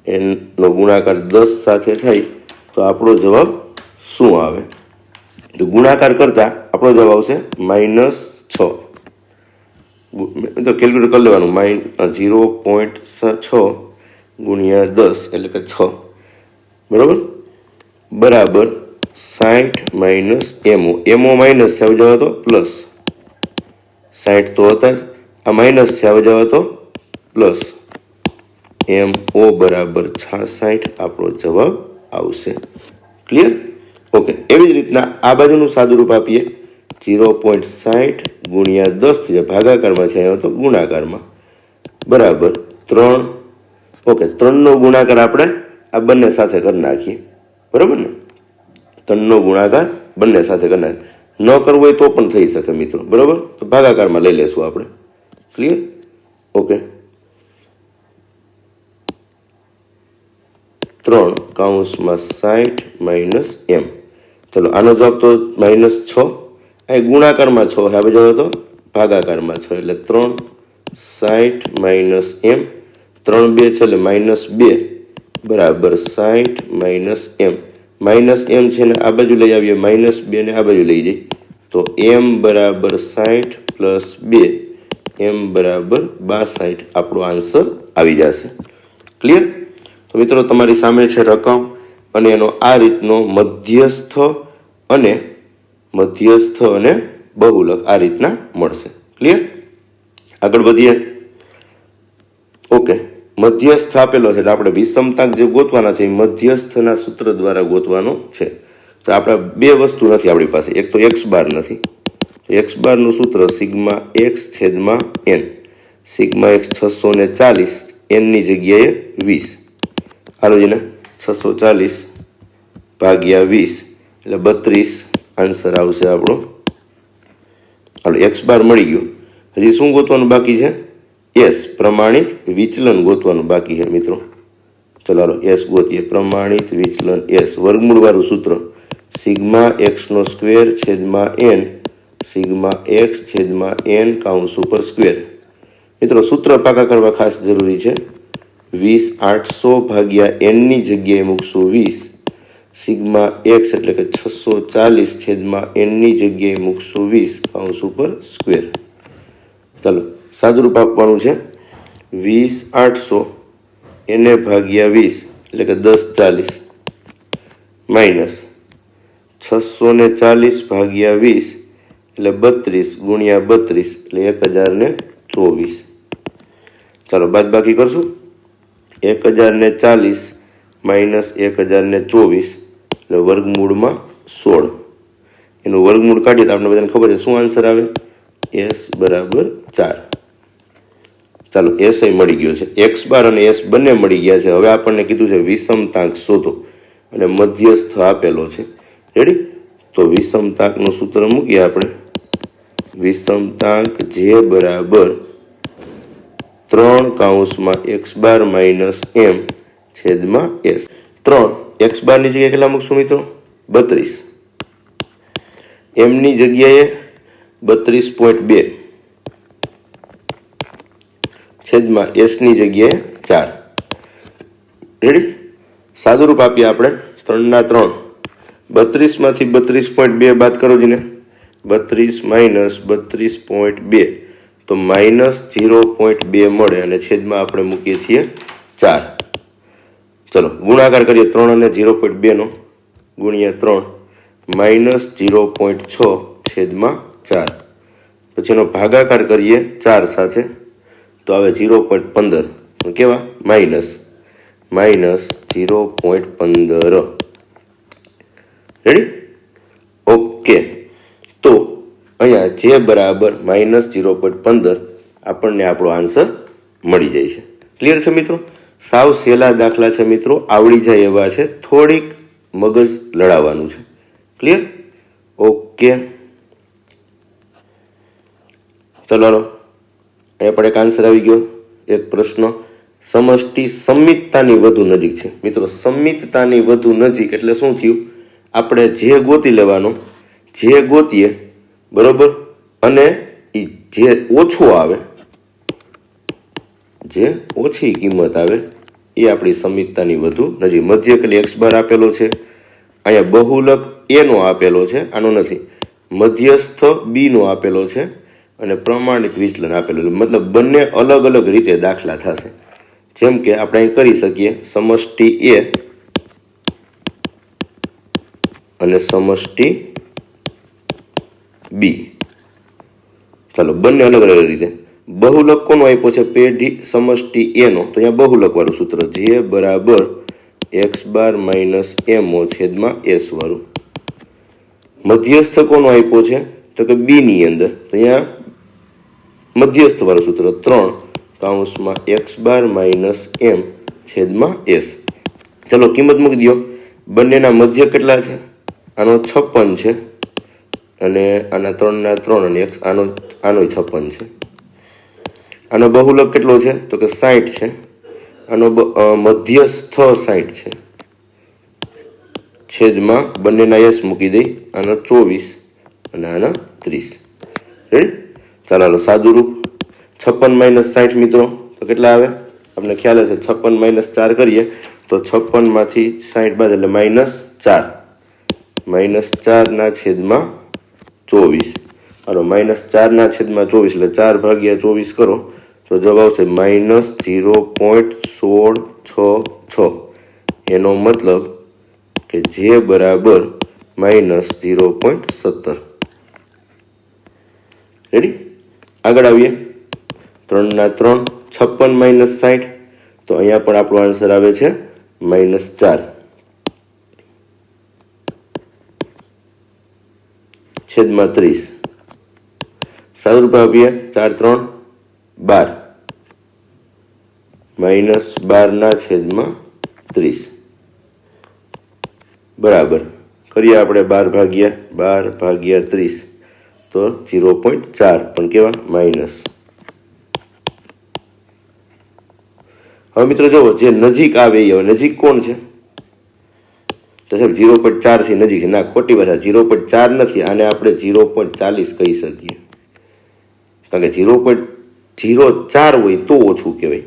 એનો ગુણાકાર 10 સાથે થાય તો આપણો જવાબ શું આવે તો ગુણાકાર કરતા આપણો જવાબ આવશે -6. તો કેલ્ક્યુલેટ કરી લેવાનું -0.6 ગુણ્યા 10 એટલે કે 6 બરાબર બરાબર 60 - mo માઇનસ છે આવી જવા તો પ્લસ 60 તો હતા જ આ માઇનસ છે આવી જવા તો પ્લસ mo બરાબર 66 આપણો જવાબ આવશે. ક્લિયર. ઓકે એવી જ રીતના આ બાજુનું સાદુરૂપ આપીએ 0.60 ગુણ્યા 10 થી ભાગાકારમાં છે અહીંયા તો ગુણાકારમાં બરાબર 3. ઓકે 3 નો ગુણાકાર આપણે આ બંને સાથે કરી નાખીએ બરાબર ને 3 નો ગુણાકાર બંને સાથે કરી નાખીએ. ન કરવું હોય તો પણ થઈ શકે મિત્રો બરાબર તો ભાગાકારમાં લઈ લેશું આપણે. ક્લિયર. Okay 3 - m. ચલો આનો જવાબ તો -6 અહીં ગુણાકારમાં 6 હવે જવો તો ભાગાકારમાં 6 એટલે 60 માઇનસ એમ, 3 2 છે એટલે -2 બરાબર 60 માઇનસ એમ. માઇનસ એમ છે ને આ બાજુ લઈ આવીએ, -2 ને આ બાજુ લઈ જઈએ તો એમ બરાબર 60 પ્લસ 2 એમ બરાબર 62 આપણો આન્સર આવી જશે. ક્લિયર? તો મિત્રો તમારી સામે છે રકમ અને એનો આ રીતનો મધ્યસ્થ અને બહુલક આ રીતના મળશે. ક્લિયર? આગળ વધીએ. ઓકે, મધ્યસ્થ આપેલો છે એટલે આપણે વિષમતાંક જે ગોતવાના છે એ મધ્યસ્થના સૂત્ર દ્વારા ગોતવાનો છે. તો આપણે બે વસ્તુ નથી આપણી પાસે, એક તો એક્સ બાર નથી. એક્સ બારનું સૂત્ર સિગ્મા એક્સ છેદમાં એન. સિગ્મા એક્સ 640, એનની જગ્યાએ 20. હાલો જીને 640 ભાગ્યા 20 એટલે 32 આન્સર આવશે આપણો. હાલો એક્સ બાર મળી ગયો. હજી શું ગોતવાનું બાકી છે? એસ, પ્રમાણિત વિચલન ગોતવાનું બાકી છે મિત્રો. ચલો હાલો એસ ગોતીએ. પ્રમાણિત વિચલન એસ, વર્ગમૂળ વાળું સૂત્ર સિગ્મા એક્સનો સ્ક્વેર છેદમાં એન, સિગ્મા એક્સ છેદમાં એન કાઉન્સ ઉપર સ્ક્વેર. મિત્રો સૂત્ર પાકા કરવા ખાસ જરૂરી છે. 20800 ભાગ્યા એનની જગ્યાએ મૂકશું 20, સિગ્મા એક્સ એટલે કે 640 છેદમાં એનની જગ્યાએ મૂકશું 20 કાઉન્સ ઉપર સ્ક્વેર. ચાલો સાદુરૂપ આપવાનું છે. 20800 એને ભાગ્યા 20 એટલે કે 1040 માઇનસ 640 ભાગ્યા 20 એટલે 32 ગુણ્યા 32 એટલે 1024. ચાલો બાદ બાકી કરશું. 1040 માઇનસ 1024 એટલે વર્ગમૂળમાં 16. એનું વર્ગમૂળ કાઢીએ તો આપણે બધાને ખબર છે શું આન્સર આવે? એસ બરાબર 4. ચાલો એસ મળી ગયો છે. એક્સ બાર અને એસ બંને મળી ગયા છે. હવે આપણને કીધું છે વિષમતાંક શોધો અને મધ્યસ્થ આપેલો છે. રેડી? તો વિષમતાંકનું સૂત્ર મૂકીએ આપણે. વિષમતાંક જે બરાબર 3 કાઉન્સમાં એક્સ બાર માઇનસ એમ છેદમાં એસ. 3 એક્સ બારની જગ્યાએ કેટલા મૂકશું મિત્રો? 32. એમની જગ્યાએ 32.2 છેદમાં એસની જગ્યાએ 4. રેડી? સાદુરૂપ આપીએ આપણે. 3 ના 3, 32 માંથી 32.2 બાદ કરો જીને. 32 માઇનસ 32.2 તો માઇનસ 0.2 મળે અને છેદમાં આપણે મૂકીએ છીએ 4. ચલો ગુણાકાર કરીએ 3 અને 0.2 નો, ગુણ્યા 3 માઇનસ 0.6 છેદમાં 4. પછી એનો ભાગાકાર કરીએ 4 સાથે તો આવે 0.15. કેવા? માઇનસ 0.15. રેડી? ઓકે. તો અહીંયા જે બરાબર માઇનસ 0.15 આપણને આપણો આન્સર મળી જાય છે. ક્લિયર છે મિત્રો? સાવ સહેલા દાખલા છે મિત્રો, આવડી જાય એવા છે, થોડીક મગજ લડાવવાનું છે. ક્લિયર? ઓકે. ચલો અહીંયા પણ એક આન્સર આવી ગયો. એક પ્રશ્ન, સમષ્ટિ સમિતતાની વધુ નજીક છે. મિત્રો સમિતતાની વધુ નજીક એટલે શું થયું? આપણે જે ગોતી લેવાનું, જે ગોતીએ બરોબર, અને જે ઓછો આવે, જે ઓછી કિંમત આવે એ આપણી સમિતતાની વધુ નજીક. મધ્યકલી એક્સ બાર આપેલો છે, અહીંયા બહુલક એ નો આપેલો છે, આનો નથી. મધ્યસ્થ બી નો આપેલો છે અને પ્રમાણિત વિચલન આપેલું. મતલબ બંને અલગ અલગ રીતે દાખલા થશે. જેમ કે આપણે અહીં કરી શકીએ સમષ્ટિ એ અને સમષ્ટિ બી. ચાલો બંને અલગ અલગ રીતે. બહુલક કોનો આપ્યો છે? પેઢી સમષ્ટિ એ નો. તો અહીંયા બહુલક વાળું સૂત્ર જે બરાબર એક્સ બાર માઇનસ એમઓ છેદમાં એસ વાળું. મધ્યસ્થ કોનો આપ્યો છે? તો કે બી ની અંદર. તો અહીંયા મધ્યસ્થ વાળું સૂત્ર 3 કાઉન્સમાં એક્સ બાર માઇનસ એમ છેદમાં એસ. ચલો કિંમત મૂકી દો. બંનેના મધ્ય કેટલા છે? આનો 56 છે અને આના 3 ના 3 અને આનો 56 છે. આનો બહુલક કેટલો છે? તો કે 60 છે. આનો મધ્યસ્થ 60 છે છેદમાં બંનેના એસ મૂકી દઈ. આનો 24 અને આના 30. રેડી? ચાલો સાદું રૂપ 56 - 60 મિત્રો તો કેટલા આવે? આપણે ખ્યાલ હશે 56 - 4 કરીએ તો 56 માંથી 60 બાદ એટલે -4. -4/24. હાલો -4/24 એટલે 4/24 કરો તો જવાબ આવશે -0.1666. એનો મતલબ કે જે બરાબર -0.17. રેડી? આગળ આવીએ 3/3 56 - 60 તો અહીંયા પણ આપણો આન્સર આવે છે -4 છેદમાં 30. સાદુરૂપ આપીએ 4×3 12 -12/30 બરાબર. કરીએ આપણે 12/30 તો 0.4 પણ કેવા માઇનસ. હવે મિત્રો જુઓ જે નજીક આવે એ હવે નજીક કોણ છે? તો સાહેબ 0.4 થી નજીક છે. ના, ખોટી વાત. 0.4 નથી, આને આપણે 0.40 કહી શકીએ. કારણ કે 0.04 હોય તો ઓછું કહેવાય.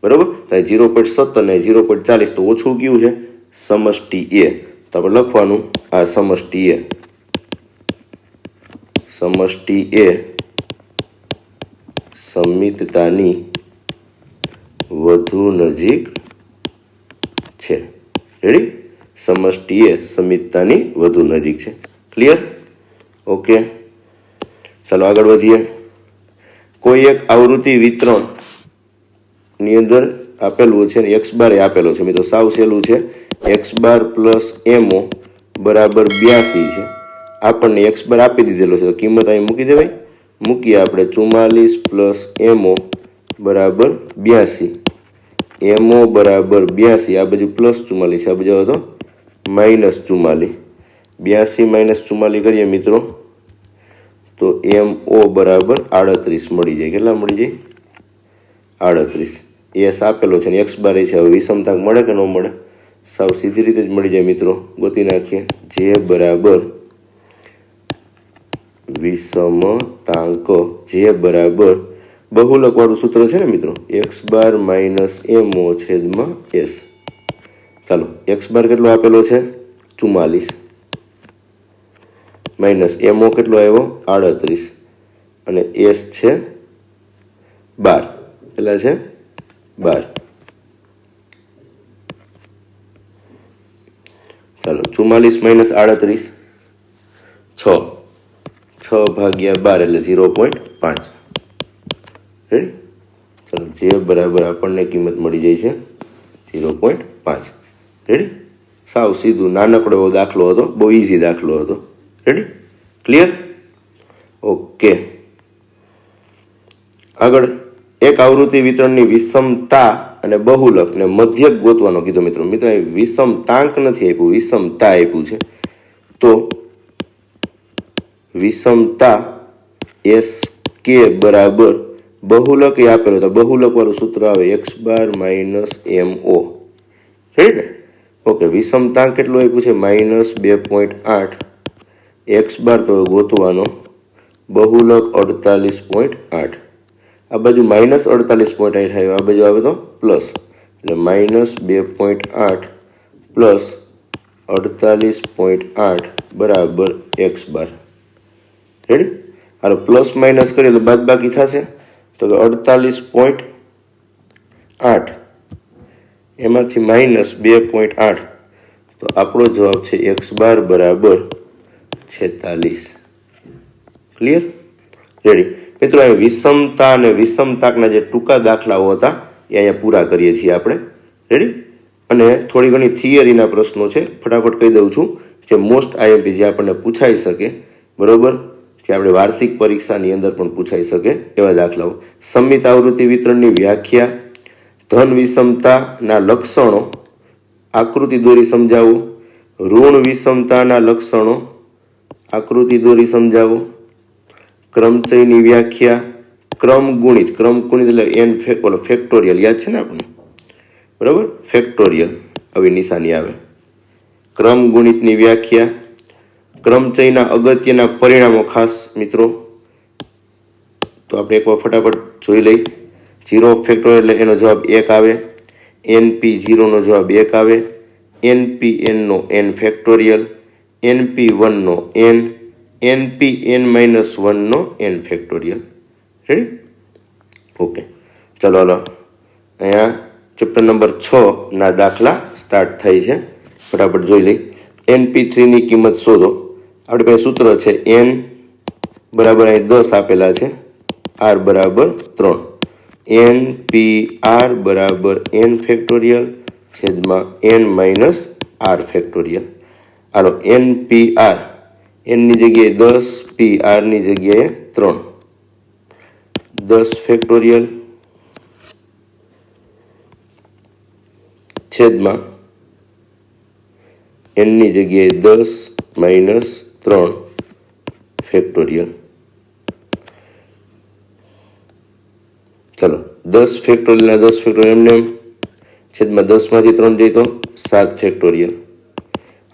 બરોબર? તો 0.17 ને 0.40 તો ઓછું કયું છે? સમષ્ટિ એ. તો આપણે લખવાનું આ સમષ્ટિ એ. સમષ્ટિ એ સમિતતાની વધુ નજીક છે. રેડી? સમષ્ટિ એ સમિતતાની વધુ નજીક છે. ક્લિયર? ઓકે, ચાલો આગળ વધીએ. કોઈ એક આવૃત્તિ વિતરણ ની અંદર આપેલું છે ને x બાર આપેલો છે મિત્રો. સાવ સહેલું છે. x બાર પ્લસ mo બરાબર 82 છે. આપણને x બાર આપી દીધેલો છે તો કિંમત અહીં મૂકી દેવાય. મૂકીએ આપણે 44 પ્લસ mo બરાબર 82. mo બરાબર 82, આ બાજુ પ્લસ 44, આ બાજુ હતો -44. 82 - 44 કરીએ મિત્રો તો mo બરાબર 38 મળી જાય. કેટલા મળી જાય? 38. એસ આપેલો છે ને x બાર છે. હવે વિષમતાંક મળે કે ન મળે? સાવ સીધી રીતે જ મળી જાય મિત્રો. ગોતી નાખીએ. જે બરાબર વિષમતાંક, જે બરાબર બહુલક વાળું સૂત્ર છે ને મિત્રો, x બાર માઇનસ mo છેદમાં s. ચાલો, x બાર કેટલો આપેલો છે? 44 માઇનસ mo કેટલો આવ્યો? 38 અને s છે 12. કેટલા છે? 12. ચાલો, 44 - 38 6. 6/12 એટલે 0.5. રેડી? ચાલો, જે બરાબર આપણને કિંમત મળી જાય છે 0.5. રેડી? સાવ સીધું નાનકડો એવો દાખલો હતો. બહુ ઇઝી દાખલો હતો. રેડી? ક્લિયર? ઓકે, આગળ એક આવૃત્તિ વિતરણની વિષમતા અને બહુલક ને મધ્યક ગોતવાનો કીધો મિત્રો. મિત્રો વિષમતાંક નથી આપ્યું, વિષમતા આપ્યું છે. તો વિષમતા SK બરાબર બહુલક એ આપેલો તો બહુલક વાળું સૂત્ર આવે x bar minus mo. Right ને? ઓકે, વિષમતાંક કેટલું આપ્યું છે? -2.8. x બાર તો ગોતવાનો બહુલક 48.8. આ બાજુ -48.8 આવ્યો, આ બાજુ આવે તો પ્લસ, એટલે -2.8 પ્લસ 48.8 બરાબર x બાર. રેડી? હાલો, પ્લસ માઇનસ કરીએ તો બાદ બાકી થશે. તો 48.8 એમાંથી -2.8 તો આપણો જવાબ છે x બાર બરાબર 46. ક્લિયર? રેડી? મિત્રો અહીં વિષમતા અને વિષમતાકના જે ટૂંકા દાખલાઓ હતા એ અહીંયા પૂરા કરીએ છીએ આપણે. રેડી? અને થોડી ઘણી થિયરીના પ્રશ્નો છે, ફટાફટ કહી દઉં છું, જે મોસ્ટ આઈએમપી જે આપણને પૂછાઈ શકે. બરોબર? જે આપણે વાર્ષિક પરીક્ષાની અંદર પણ પૂછાઈ શકે એવા દાખલાઓ. સમિત આવૃત્તિ વિતરણની વ્યાખ્યા, ધન વિષમતાના લક્ષણો, આકૃતિ દોરી સમજાવો, ઋણ વિષમતાના લક્ષણો, આકૃતિ દોરી સમજાવો, ક્રમચયની વ્યાખ્યા, ક્રમ ગુણિત એટલે n ફેક્ટોરિયલ યાદ છે ને આપણને? બરાબર? ફેક્ટોરિયલ આવી નિશાની આવે. ક્રમ ગુણિતની વ્યાખ્યા, ક્રમચયના અગત્યના પરિણામો, ખાસ મિત્રો તો આપણે એકવાર ફટાફટ જોઈ લઈ. 0 ફેક્ટોરિયલ એટલે એનો જવાબ 1 આવે, NP0 નો જવાબ 1 આવે, NPN નો n ફેક્ટોરિયલ, NP1 નો n, NPN-1 નો n ફેક્ટોરિયલ. રેડી? ઓકે, ચાલો હાલો અહીંયા ચેપ્ટર નંબર 6 ના દાખલા સ્ટાર્ટ થાય છે. ફટાફટ જોઈ લઈ. NP3 ની કિંમત શોધો. આપણી પાસે સૂત્ર છે n બરાબર અહીં 10 આપેલા છે, r બરાબર 3. NPR બરાબર n ફેક્ટોરિયલ છેદમાં n માઇનસ r ફેક્ટોરિયલ. હાલો NPR n ની જગ્યાએ 10, PR ની જગ્યાએ 3, 10 ફેક્ટોરિયલ છેદમાં n ની જગ્યાએ 10 માઇનસ 3 ફેક્ટોરિયલ. ચલો 10 ફેક્ટોરિયલ ના 10 ફેક્ટોરિયલ એમને છેદમાં 10 માંથી 3 જઈ તો 7 ફેક્ટોરિયલ.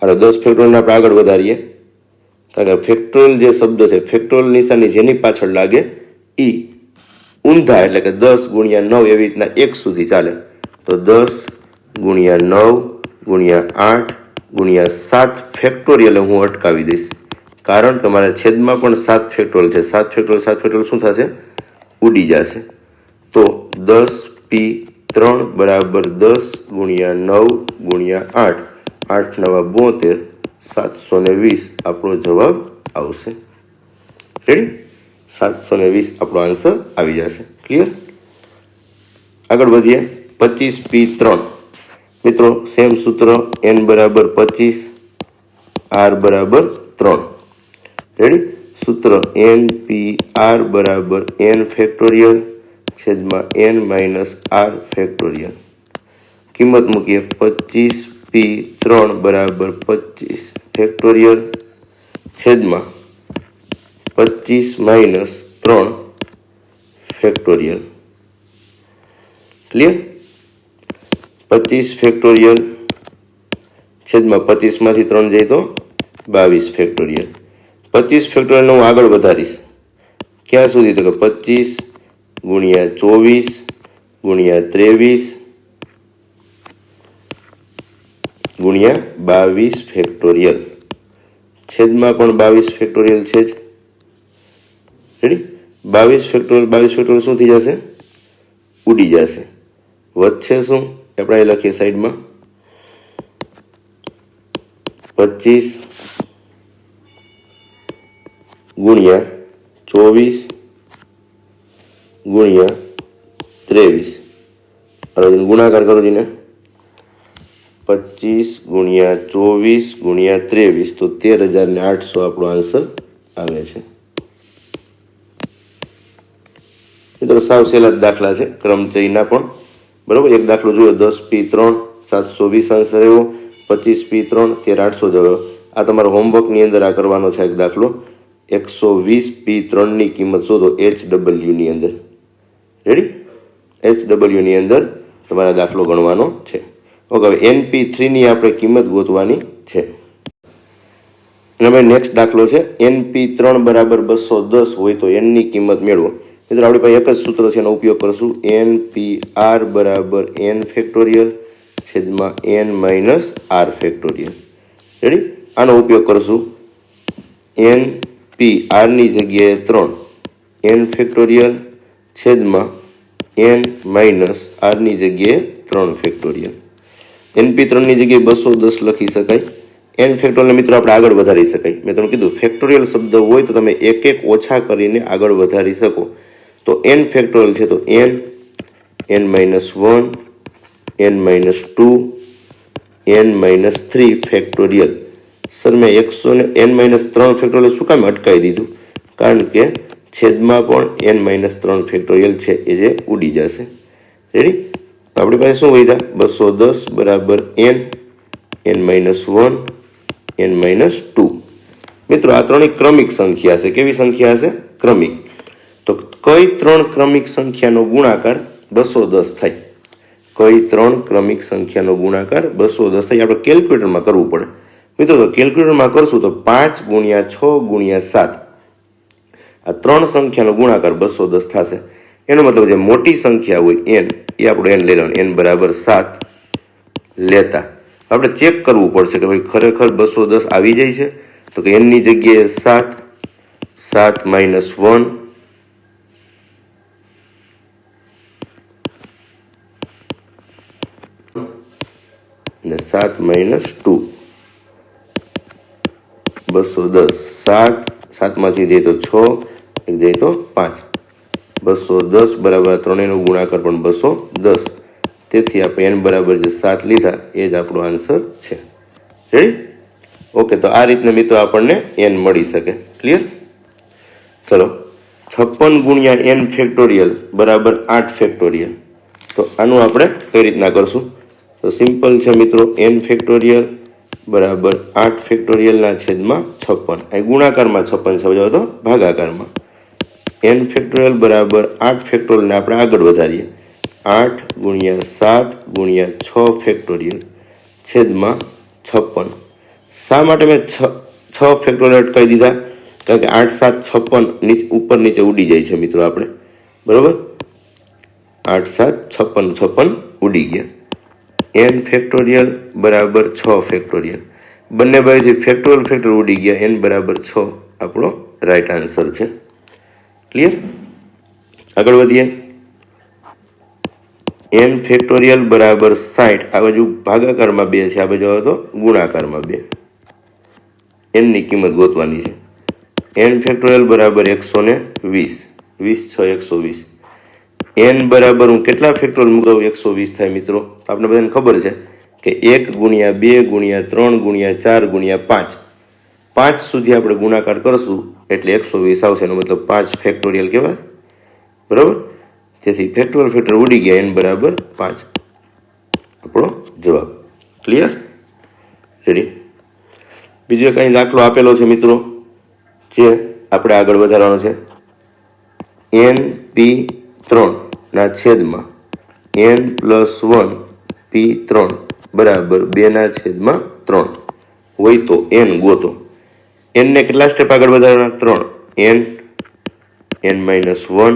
હાલો 10 ફેક્ટોરિયલ આપણે આગળ વધારીએ, કારણ કે ફેક્ટોરિયલ જે શબ્દ છે, ફેક્ટોરિયલ નિશાની જેની પાછળ લાગે ઈ ઊંધા એટલે કે 10 ગુણ્યા 9 એવી રીતના 1 સુધી ચાલે. તો 10 ગુણ્યા 9 ગુણ્યા 8 ગુણ્યા 7 ફેક્ટોરિયલ હું અટકાવી દઈશ, કારણ કે મારા છેદમાં પણ 7 ફેક્ટોરિયલ છે. 7 ફેક્ટોરિયલ શું થશે? ઉડી જશે. તો 10p3 બરાબર 10 ગુણ્યા 9 ગુણ્યા 8, 8 9 72, 720 આપણો જવાબ આવશે. રેડી? 720 આપણો આન્સર આવી જશે. ક્લિયર? આગળ વધીએ. 25p3 મિત્રો સેમ સૂત્ર, n બરાબર 25, r બરાબર 3. રેડી? સૂત્ર NPR બરાબર n ફેક્ટોરિયલ છેદમાં n માઇનસ r ફેક્ટોરિયલ. કિંમત મૂકીએ. 25p3 બરાબર 25 ફેક્ટોરિયલ છેદમાં 25 માઇનસ 3 ફેક્ટોરિયલ. ક્લિયર? 25 ફેક્ટોરિયલ છેદમાં 25 માંથી 3 જાય તો 22 ફેક્ટોરિયલ. 25 ફેક્ટોરિયલ હું આગળ વધારીશ. ક્યાં સુધી? તો કે 25 ગુણ્યા 24 ગુણ્યા 23 ગુણ્યા 22 ફેક્ટોરિયલ છેદમાં પણ 22 ફેક્ટોરિયલ છે જ. રેડી? 22 ફેક્ટોરિયલ શું થઈ જશે? ઉડી જશે. વધશે શું? આપણે અહીં લખીએ સાઈડમાં 25 ગુણ્યા 24 ગુણ્યા 23. હવે ગુણાકાર કરો જીને. 25 ગુણ્યા 24 ગુણ્યા 23 તો 13,800 આપણો આન્સર આવે છે. મિત્રો સાવ સહેલા દાખલા છે, ક્રમચયના પણ. બરોબર? એક દાખલો જોયો 10p3 720 આન્સર આવ્યો, 25p3 13,800 આવ્યો. આ તમારા હોમવર્કની અંદર આ કરવાનો છે એક દાખલો. 120p3 ની કિંમત શોધો HW ની અંદર. રેડી? HW ની અંદર તમારે દાખલો ગણવાનો છે. ઓકે, હવે NP3 ની આપણે કિંમત ગોતવાની છે. હવે નેક્સ્ટ દાખલો છે NP3 બરાબર 210 હોય તો n ની કિંમત મેળવો. મિત્રો આપણી પાસે એક જ સૂત્ર છે, એનો ઉપયોગ કરશું. NPR બરાબર n ફેક્ટોરિયલ છેદમાં n minus r factorial. Ready? આનો ઉપયોગ કરશું. NPR ની જગ્યાએ 3, n ફેક્ટોરિયલ છેદમાં n માઇનસ r ની જગ્યાએ 3 ફેક્ટોરિયલ. NP3 ની જગ્યાએ 210 લખી શકાય. n ફેક્ટોરિયલ મિત્રો આપણે આગળ વધારી શકાય. મેં તમને કીધું ફેક્ટોરિયલ શબ્દ હોય તો તમે એક એક ઓછા કરીને આગળ વધારી શકો. તો n ફેક્ટોરિયલ છે તો n minus 1, n minus 2, n minus 3 factorial. Sir મેં 100 n માઇનસ 3 ફેક્ટોરિયલ શું કામ અટકાવી દીધું? કારણ કે છેદમાં પણ n માઇનસ 3 ફેક્ટોરિયલ છે એ જે ઉડી જશે. રેડી? આપણી પાસે શું વધ્યા? 210 બરાબર n માઇનસ 1, n માઇનસ 2. મિત્રો આ ત્રણેય ક્રમિક સંખ્યા છે. કેવી સંખ્યા હશે? ક્રમિક. તો કઈ ત્રણ ક્રમિક સંખ્યાનો ગુણાકાર 210 થાય? કઈ ત્રણ ક્રમિક સંખ્યાનો ગુણાકાર 210 થાય? આપણે કેલ્ક્યુલેટરમાં કરવું પડે. મિત્રો તો કેલ્ક્યુલેટરમાં કરશું તો 5 ગુણ્યા 6 ગુણ્યા 7, આ ત્રણ સંખ્યાનો ગુણાકાર 210 થશે. એનો મતલબ જે મોટી સંખ્યા હોય n એ આપણું n લઈ લેવાનું, n બરાબર 7 લેતા આપણે ચેક કરવું પડશે કે ભાઈ ખરેખર 210 આવી જાય છે. તો કે n ની જગ્યાએ 7, 7 - 1 અને 7 - 2, 210. 7 માંથી જઈએ તો 6, એક જઈએ તો 5, 210 બરાબર ત્રણેયનો ગુણાકાર પણ 210. તેથી આપણે n બરાબર જે 7 લીધા એ જ આપણો આન્સર છે. રેડી? ઓકે, તો આ રીતના મિત્રો આપણને n મળી શકે. ક્લિયર? ચલો, 56 ગુણ્યા n ફેક્ટોરિયલ બરાબર 8 ફેક્ટોરિયલ. તો આનું આપણે કઈ રીતના કરશું? તો સિમ્પલ છે મિત્રો, n ફેક્ટોરિયલ બરાબર 8 ફેક્ટોરિયલના છેદમાં 56. અહીં ગુણાકારમાં 56 સમજાવો તો ભાગાકારમાં n ફેક્ટોરિયલ બરાબર 8 ફેક્ટોરિયલને આપણે આગળ વધારીએ. 8 ગુણ્યા 7 ગુણ્યા 6 ફેક્ટોરિયલ છેદમાં 56. શા માટે મેં 6 ફેક્ટોરિયલ અટકાવી દીધા? કારણ કે 8 7 56 ઉપર નીચે ઉડી જાય છે મિત્રો આપણે, બરોબર? 8 7 56 56 ઉડી ગયા. n ફેક્ટોરિયલ બરાબર 6 ફેક્ટોરિયલ, બંને બાજુથી ફેક્ટોરિયલ ઉડી ગયા. n બરાબર 6 આપણો રાઈટ આન્સર છે. ક્લિયર? આગળ વધીએ. n ફેક્ટોરિયલ બરાબર 60, આ બાજુ ભાગાકારમાં 2 છે, આ બાજુ આવે તો ગુણાકારમાં 2. n ની કિંમત ગોતવાની છે. n ફેક્ટોરિયલ બરાબર 120, 20 6 120. n બરાબર હું કેટલા ફેક્ટોરિયલ મૂકું 120 થાય મિત્રો? આપણે બધાને ખબર છે કે 1 ગુણ્યા 2 ગુણ્યા 3 ગુણ્યા 4 ગુણ્યા 5, 5 સુધી આપણે ગુણાકાર કરશું એટલે 120 આવશે. એનો મતલબ 5 ફેક્ટોરિયલ કહેવાય, બરાબર? તેથી ફેક્ટોરિયલ ઉડી ગયા. n બરાબર 5 આપણો જવાબ. ક્લિયર? રેડી? બીજો કઈ દાખલો આપેલો છે મિત્રો, જે આપણે આગળ વધારવાનો છે. np3 ના છેદમાં n + 1 p3 બરાબર 2 ના છેદમાં 3 હોય તો n ગોતો. n ને કેટલા સ્ટેપ આગળ વધારવાના? 3. n -1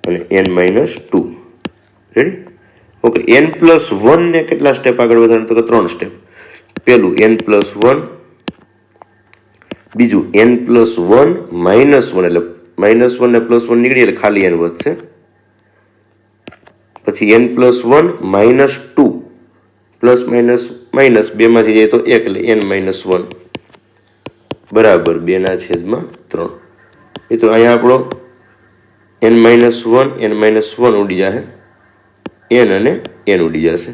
અને n -2. રેડી? ઓકે, n + 1 ને કેટલા સ્ટેપ આગળ વધારવાના? તો કે 3 સ્ટેપ. પેલું n + 1, બીજું n + 1 - 1 એટલે -1 ને +1 નીકળી એટલે ખાલી n વધશે. પછી n + 1 - 2, પ્લસ માઇનસ બેમાંથી જાય તો 1 એટલે n -1 બરાબર 2 ના છેદમાં 3. મિત્રો અહીંયા આપણો n -1 ઉડી જશે, n અને n ઉડી જશે.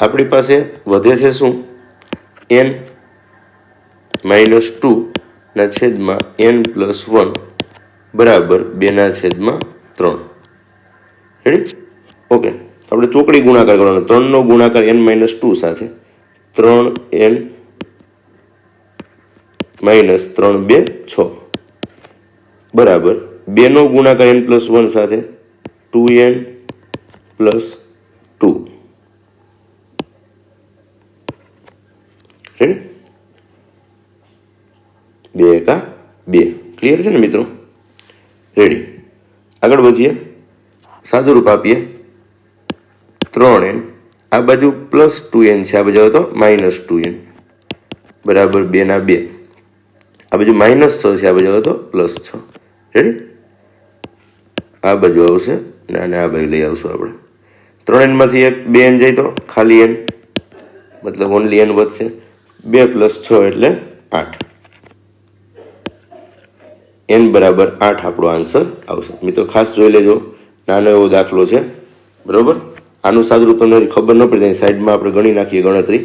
આપણી પાસે વધે છે શું? n -2 ના છેદમાં n + 1 બરાબર 2 ના છેદમાં 3. રેડી? ઓકે, આપણે ચોકડી ગુણાકાર કરવાનો. 3 નો ગુણાકાર n -2 સાથે, 3n - 3 2 6 બરાબર 2 નો ગુણાકાર n + 1 સાથે, 2n + 2. રેડી? 2 × 2. ક્લિયર છે ને મિત્રો? રેડી? આગળ વધીએ. સાદું રૂપ આપીએ. 3n આ બાજુ +2n છે, આ બાજુ આવે તો -2n બરાબર 2 ના 2. આ બાજુ -6 છે, આ બાજુ આવે તો +6. રેડી? આ બાજુ આવશે અને આ બાજુ લઈ આવશું આપણે. 3n માંથી 2n જાય તો ખાલી n, મતલબ ઓનલી n વધશે. 2 + 6 એટલે 8. n બરાબર 8 આપણો આન્સર આવશે. મિત્રો ખાસ જોઈ લેજો, નાનો એવો દાખલો છે, બરોબર? આનું સાદુરૂપ તમને ખબર ન પડે સાઈડમાં આપણે ગણી નાખીએ ગણતરી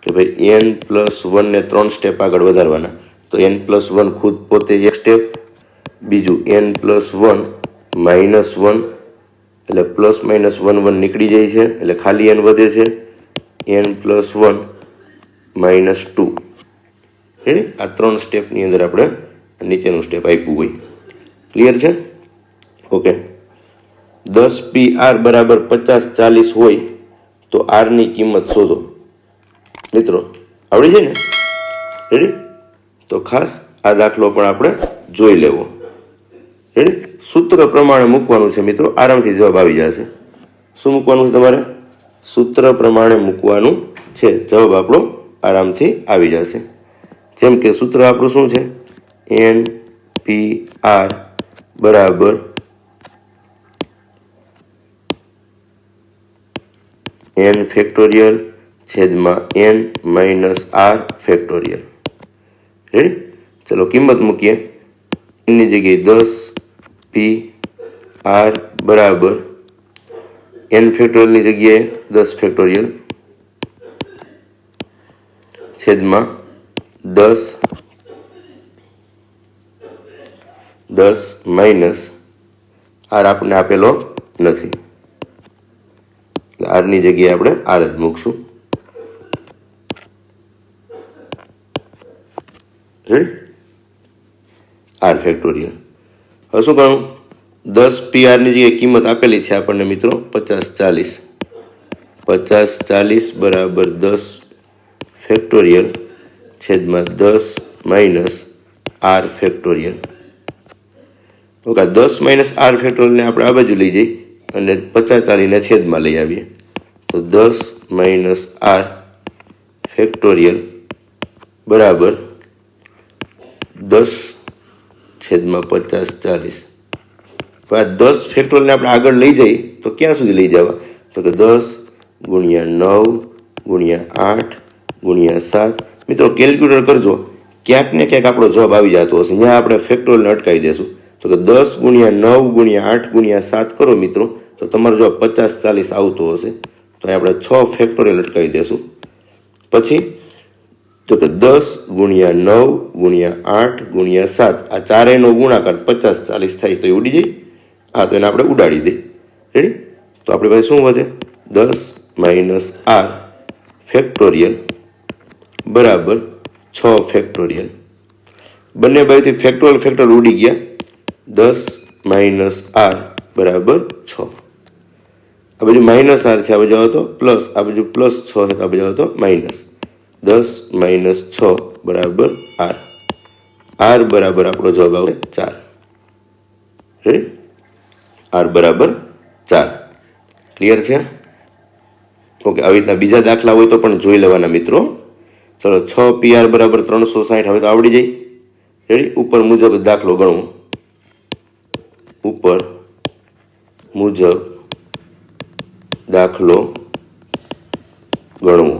કે ભાઈ n + 1 ને 3 સ્ટેપ આગળ વધારવાના. તો n + 1 ખુદ પોતે 1 સ્ટેપ, બીજું n + 1 - 1 એટલે +- 1 નીકળી જાય છે એટલે ખાલી n વધે છે. n + 1 - 2. રેડી? આ 3 સ્ટેપની અંદર આપણે નીચેનું સ્ટેપ આપ્યું હોય. ક્લિયર છે? ઓકે. 10 PR બરાબર 50 40 હોય તો R ની કિંમત શોધો. મિત્રો આવડી જાય ને? રેડી? તો ખાસ આ દાખલો પણ આપણે જોઈ લેવો. રેડી? સૂત્ર પ્રમાણે મૂકવાનું છે મિત્રો, આરામથી જવાબ આવી જશે. શું મૂકવાનું છે તમારે? સૂત્ર પ્રમાણે મૂકવાનું છે, જવાબ આપણો આરામથી આવી જશે. જેમ કે સૂત્ર આપણું શું છે? NPR બરાબર n ફેક્ટોરિયલ છેદમાં n minus r factorial. Ready? ચલો કિંમત મૂકીએ. એની જગ્યાએ 10 p r બરાબર n ફેક્ટોરિયલની જગ્યાએ 10 ફેક્ટોરિયલ છેદમાં 10 માઇનસ r આપણને આપેલો નથી, r ની જગ્યાએ આપણે r જ મૂકશું. રેડી? r factorial. હવે શું કરવું? 10 PR ની જગ્યાએ કિંમત આપેલી છે આપણને મિત્રો 50 40 બરાબર 10 ફેક્ટોરિયલ છેદમાં 10 minus r factorial. Okay, 10 minus r ફેક્ટોરિયલને આપણે આ બાજુ લઈ જઈએ અને 50 40 ને છેદમાં લઈ આવીએ તો 10 માઇનસ r ફેક્ટોરિયલ બરાબર 10 છેદમાં 50 40. આ 10 ફેક્ટોરિયલને આપણે આગળ લઈ જઈએ તો ક્યાં સુધી લઈ જવા? તો કે 10 ગુણ્યા 9 ગુણ્યા 8 ગુણ્યા 7. મિત્રો કેલ્ક્યુલેટર કરજો, ક્યાંક ને ક્યાંક આપણો જવાબ આવી જતો હશે. અહીંયા આપણે ફેક્ટોરિયલને અટકાવી દેશું. તો કે 10 ગુણ્યા 9 ગુણ્યા 8 ગુણ્યા 7 કરો મિત્રો તો તમારો જવાબ 50 40 આવતો હશે. તો આપણે 6 ફેક્ટોરિયલ અટકાવી દેશું. પછી તો કે 10 ગુણ્યા 9 ગુણ્યા 8 ગુણ્યા 7, આ ચારેયનો ગુણાકાર 50 40 થાય તો એ ઉડી જાય. હા, તો એને આપણે ઉડાડી દઈએ. રેડી? તો આપણી પાસે શું વધે? 10 માઇનસ r ફેક્ટોરિયલ બરાબર 6 ફેક્ટોરિયલ. બંને બાજુથી ફેક્ટોરિયલ ઉડી ગયા. 10 માઇનસ r બરાબર 6. આ બાજુ માઇનસ r છે, આ બાજુ આવતો પ્લસ, આ બાજુ પ્લસ 6 છે, આ બાજુ આવતો માઇનસ. 10 માઇનસ 6 બરાબર r. r બરાબર આપણો જવાબ આવે 4. રેડી? r બરાબર 4. ક્લિયર છે? ઓકે, આવી રીતના બીજા દાખલા હોય તો પણ જોઈ લેવાના મિત્રો. ચલો 6 PR બરાબર 360 હવે તો આવડી જાય. રેડી? ઉપર મુજબ દાખલો ગણવો. ઉપર મુજબ દાખલો ગણવો.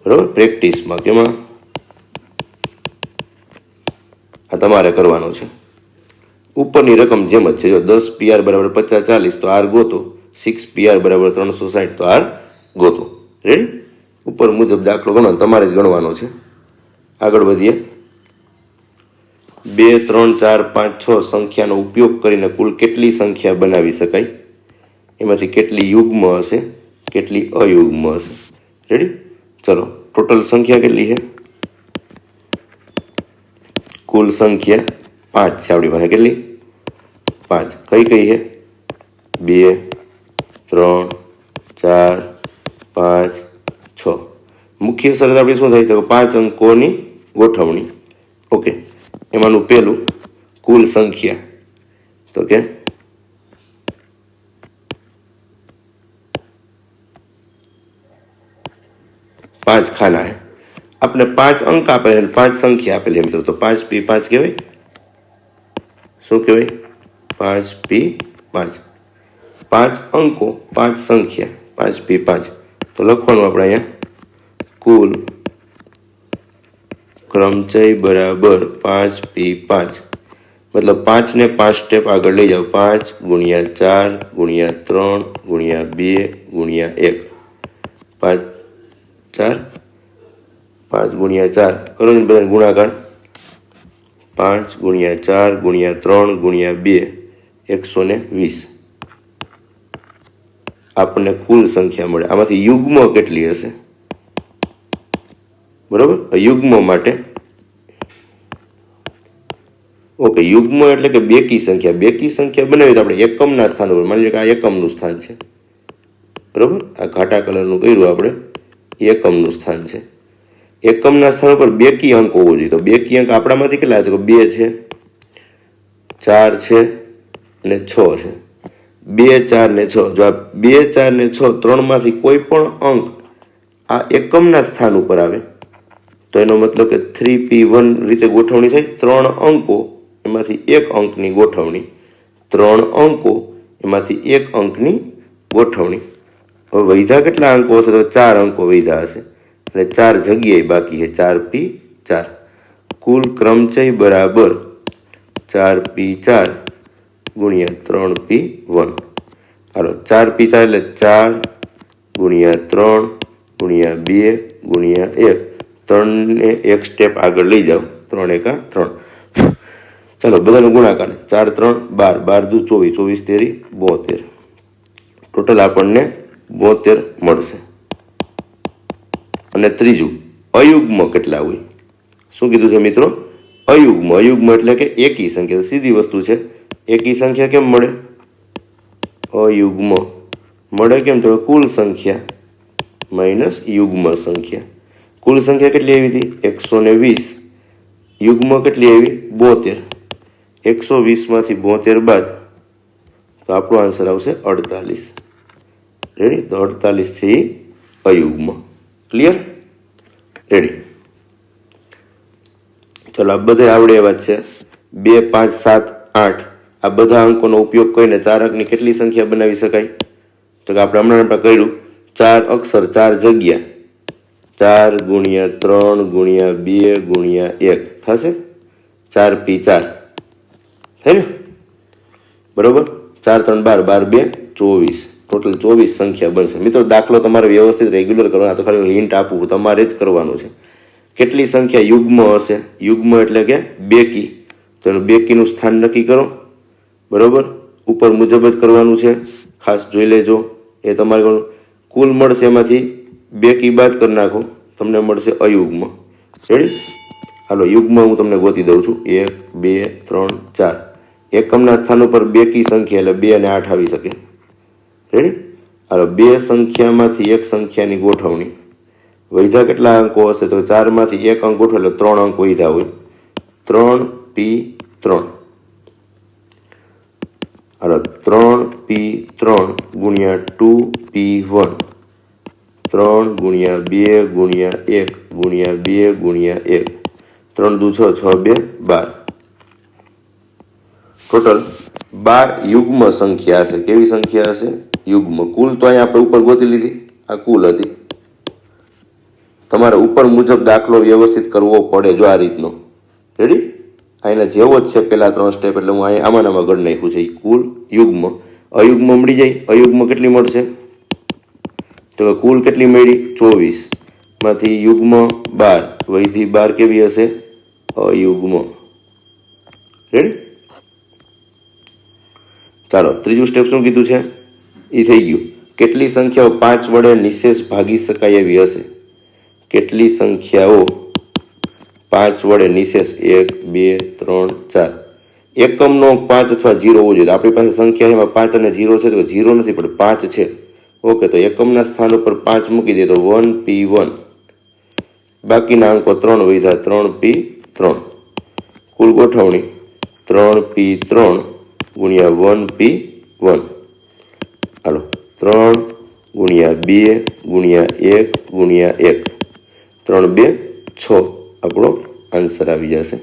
બરાબર? પ્રેક્ટિસમાં કેમાં આ તમારે કરવાનો છે. ઉપરની રકમ જેમ જ છે. જો 10 PR બરાબર 50 40 તો r ગોતો, 6 PR બરાબર 360 તો r ગોતો. રેડી? ઉપર મુજબ દાખલો ગણવાનો, તમારે જ ગણવાનો છે. આગળ વધીએ. 2 3 4 5 6 સંખ્યાનો ઉપયોગ કરીને કુલ કેટલી સંખ્યા બનાવી શકાય? એમાંથી કેટલી યુગ્મ હશે, કેટલી અયુગ્મ હશે? રેડી? ચલો, ટોટલ સંખ્યા કેટલી છે? કુલ સંખ્યા 5 છે આપણી પાસે. કેટલી? 5. કઈ કઈ છે? 2 3 4 5 6. મુખ્ય શરત આપણી શું થાય? તો 5 અંકોની ગોઠવણી. ઓકે, એમાંનું પહેલું કુલ સંખ્યા. તો કે 5 ખાના છે. આપણે 5 અંક આપેલા, 5 સંખ્યા આપેલી મિત્રો, તો 5p5 કહેવાય. શું કહેવાય? 5p5. 5 અંકો, 5 સંખ્યા, 5p5. તો લખવાનું આપણે અહીંયા કુલ ક્રમચય બરાબર 5p5. મતલબ 5 ને 5 સ્ટેપ આગળ લઈ જાઓ. 5 ગુણ્યા 4 ગુણ્યા 3 ગુણ્યા 2 ગુણ્યા 1. 5 4 5 ગુણ્યા 4 કરો ને બધા ગુણાકાર. 5 ગુણ્યા 4 ગુણ્યા 3 ગુણ્યા 2 120. આપણને કુલ સંખ્યા મળે. આમાંથી યુગ્મ કેટલી હશે? બરોબર? યુગ્મ માટે ઓકે, યુગ્મ એટલે કે બેકી સંખ્યા. બેકી સંખ્યા બનાવી તો આપણે એકમના સ્થાન ઉપર, માની લો કે આ એકમનું સ્થાન છે. બરોબર? આ ઘાટા કલરનું કર્યું આપણે, એકમનું સ્થાન છે. એકમના સ્થાન ઉપર બેકી અંક હોવો જોઈએ. તો બેકી અંક આપણામાંથી કેટલા છે? 2 છે, 4 છે અને 6 છે. 2, 4 ને 6. જો આ 2, 4 ને 6 ત્રણમાંથી કોઈ પણ અંક આ એકમના સ્થાન ઉપર આવે તો એનો મતલબ કે 3p1 રીતે ગોઠવણી થાય. 3 અંકો એમાંથી 1 અંકની ગોઠવણી. 3 અંકો એમાંથી 1 અંકની ગોઠવણી. હવે વૈધા કેટલા અંકો હશે? તો 4 અંકો વૈધા હશે અને 4 જગ્યાએ બાકી છે. 4p4. કુલ ક્રમચય બરાબર 4p4 ગુણ્યા 3p1. હાલો 4p4 એટલે 4 ગુણ્યા 3 ગુણ્યા 2 ગુણ્યા 1. 3 ને એક સ્ટેપ આગળ લઈ જાઓ. 3 એકા 3. ચાલો બધાનો ગુણાકાર. 4 3 12, 12 દુ 24, 24 તેરી 72. ટોટલ આપણને 72 મળશે. અને ત્રીજું અયુગ્મ કેટલા હોય? શું કીધું છે મિત્રો? અયુગ્મ. અયુગ્મ એટલે કે એકી સંખ્યા. સીધી વસ્તુ છે. એકી સંખ્યા કેમ મળે? અયુગ્મ મળે કેમ? તો કુલ સંખ્યા માઇનસ યુગ્મ સંખ્યા. કુલ સંખ્યા કેટલી આવી હતી? 120. યુગ્મ કેટલી આવી? 72. 120 માંથી 72 બાદ તો આપણો આન્સર આવશે 48. રેડી? તો 48 છે એ અયુગ્મ. ક્લિયર? રેડી? ચલો આ બધા આવડે એવા છે. 2 5 7 8 આ બધા અંકોનો ઉપયોગ કરીને 4 અંકની કેટલી સંખ્યા બનાવી શકાય? તો કે આપણે હમણાં કર્યું. 4 અક્ષર 4 જગ્યા. 4 ગુણ્યા 3 ગુણ્યા 2 ગુણ્યા 1 થશે 4p4. થાય ને? બરોબર? 4 3 12, 12 2 24. ટોટલ 24 સંખ્યા બનશે. મિત્રો દાખલો તમારે વ્યવસ્થિત રેગ્યુલર કરવાનો. તો ખાલી હિન્ટ આપું, તમારે જ કરવાનું છે. કેટલી સંખ્યા યુગ્મ હશે? યુગ્મ એટલે કે બેકી. તો એનું બેકીનું સ્થાન નક્કી કરો. બરોબર? ઉપર મુજબ જ કરવાનું છે. ખાસ જોઈ લેજો. એ તમારે કુલ મળશે એમાંથી બેકી બાદ કરી નાખો, તમને મળશે અયુગ્મ. રેડી? હાલો યુગ્મ હું તમને ગોતી દઉં છું. 1 2 3 4. એકમના સ્થાન ઉપર બેકી સંખ્યા એટલે 2 અને 8 આવી શકે. રેડી? હાલો 2 સંખ્યામાંથી એક સંખ્યાની ગોઠવણી. વૈધા કેટલા અંકો હશે? તો 4 માંથી 1 અંક ગોઠવો એટલે 3 અંક વૈધા હોય. 3p3. હાલો 3p3 ગુણ્યા 2p1. 3 ગુણ્યા 2 ગુણ્યા 1 ગુણ્યા 2 ગુણ્યા 1. 3 દુ 6, 6 2 12. ટોટલ 12 યુગ્મ સંખ્યા હશે. કેવી સંખ્યા હશે? યુગ્મ. કુલ તો અહીંયા આપણે ઉપર ગોતી લીધી. આ કુલ હતી. તમારે ઉપર મુજબ દાખલો વ્યવસ્થિત કરવો પડે. જો આ રીતનો. રેડી? અહીંના જેવો જ છે પેલા 3 સ્ટેપ. એટલે હું અહીંયા આમાં ગણ નાખ્યું છે. કુલ યુગ્મ. અયુગ્મ મળી જાય. અયુગ્મ કેટલી મળશે? તો કુલ કેટલી મળી? 24 માંથી યુગ્મ 12. વૈધી 12 કેવી હશે? અયુગ્મ. રેડી? ચાલો ત્રીજું સ્ટેપ શું કીધું છે? એ થઈ ગયું. કેટલી સંખ્યાઓ 5 વડે નિશેષ ભાગી શકાય એવી હશે? કેટલી સંખ્યાઓ 5 વડે નિશેષ? 1 2 3 4. એકમનો 5 અથવા 0 હોવો જોઈએ. આપણી પાસે સંખ્યા એમાં 5 અને 0 છે. તો 0 નથી પણ 5 છે. ઓકે, તો એકમના સ્થાન ઉપર 5 મૂકી દે તો 1p1. બાકીના અંકો 3 વધ્યા 3p3. કુલ ગોઠવણી 3p3 ગુણ્યા 1p1. હાલો 3 ગુણ્યા 2 ગુણ્યા 1 ગુણ્યા 1. 3 2 6 આપણો આન્સર આવી જશે.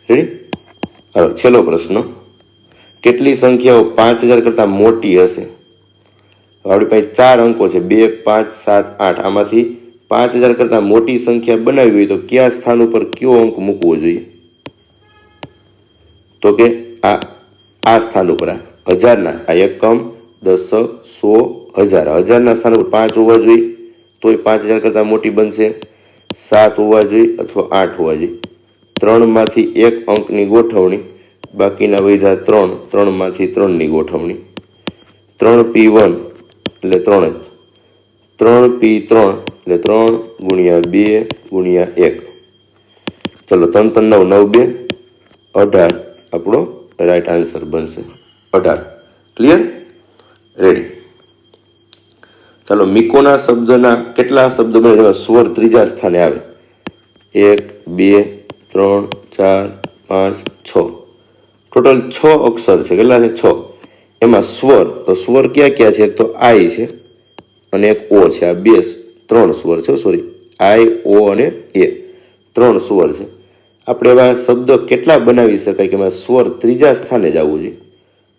રેડી? હાલો છેલ્લો પ્રશ્ન. કેટલી સંખ્યાઓ 5000 કરતાં મોટી હશે? આપણી પાસે 4 અંકો છે. 2 5 7 8. આમાંથી 5000 કરતાં મોટી સંખ્યા બનાવવી હોય તો કયા સ્થાન ઉપર કયો અંક મૂકવો જોઈએ? તો કે આ સ્થાન ઉપર, આ હજારના, આ એકમ, દશક, 100, 1000. 1000ના સ્થાન ઉપર 5 હોવા જોઈએ તોય 5000 કરતાં મોટી બનશે. 7 હોવા જોઈએ અથવા 8 હોવા જોઈએ. 3 માંથી 1 અંકની ગોઠવણી. બાકીના વધ્યા 3. 3 માંથી 3ની ગોઠવણી. 3p1 એટલે 3 જ. 3p3 એટલે 3 ગુણ્યા 2 ગુણ્યા 1. ચલો 3 3 9 9 2 18 આપણો રાઈટ આન્સર બનશે. 18. ક્લિયર? રેડી? ચાલો મિકોના શબ્દના કેટલા શબ્દો બને જેમાં સ્વર ત્રીજા સ્થાને આવે? 1 2 3 4 5 6 ટોટલ 6 અક્ષર છે. કેટલા છે? 6. એમાં સ્વર, તો સ્વર ક્યાં ક્યાં છે? એક તો આઈ છે અને એક ઓ છે. આ બે 3 સ્વર છે. સોરી, આઈ, ઓ અને એ 3 સ્વર છે. આપણે એવા શબ્દ કેટલા બનાવી શકાય કે એમાં સ્વર ત્રીજા સ્થાને જ આવવું જોઈએ?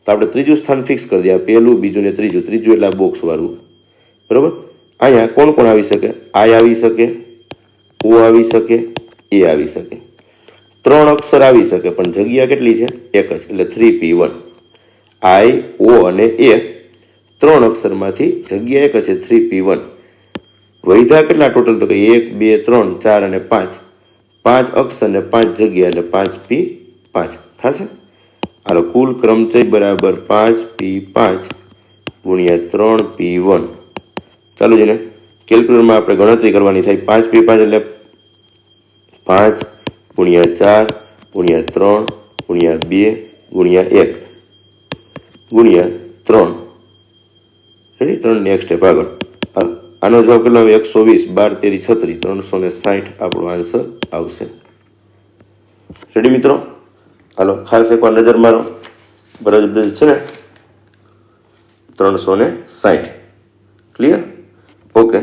તો આપણે ત્રીજું સ્થાન ફિક્સ કરી દઈએ. પહેલું, બીજું ને ત્રીજું. ત્રીજું એટલે આ બોક્સ વાળું. બરોબર. અહીંયા કોણ કોણ આવી શકે? આઈ આવી શકે, ઓ આવી શકે, એ આવી શકે. 3 અક્ષર આવી શકે પણ જગ્યા કેટલી છે? એક જ, એટલે 3P1. આઈ, ઓ અને એ 3 અક્ષરમાંથી જગ્યા એક જ છે, 3P1. વૈધા કેટલા ટોટલ? તો કે 1 2 3 4 અને 5. 5 અક્ષર ને 5 જગ્યા એટલે 5P5 થશે. હાલો, કુલ ક્રમચય બરાબર 5P5 ગુણ્યા 3P1. ચાલો જેને કેલ્ક્યુલેટરમાં આપણે ગણતરી કરવાની થાય. 5P5 એટલે 5 ગુણ્યા 4 ગુણ્યા 3 ગુણ્યા 2 ગુણ્યા 1 ગુણ્યા 3. રેડી? 3 નેક્સ્ટ સ્ટેપ આગળ. આનો જવાબ કેટલો આવે? 120. 12 તેરી 36, 360 આપણો આન્સર આવશે. રેડી મિત્રો? હાલો, ખાસ એકવાર નજર મારો. બરાબર છે ને? 360. ક્લિયર? ઓકે.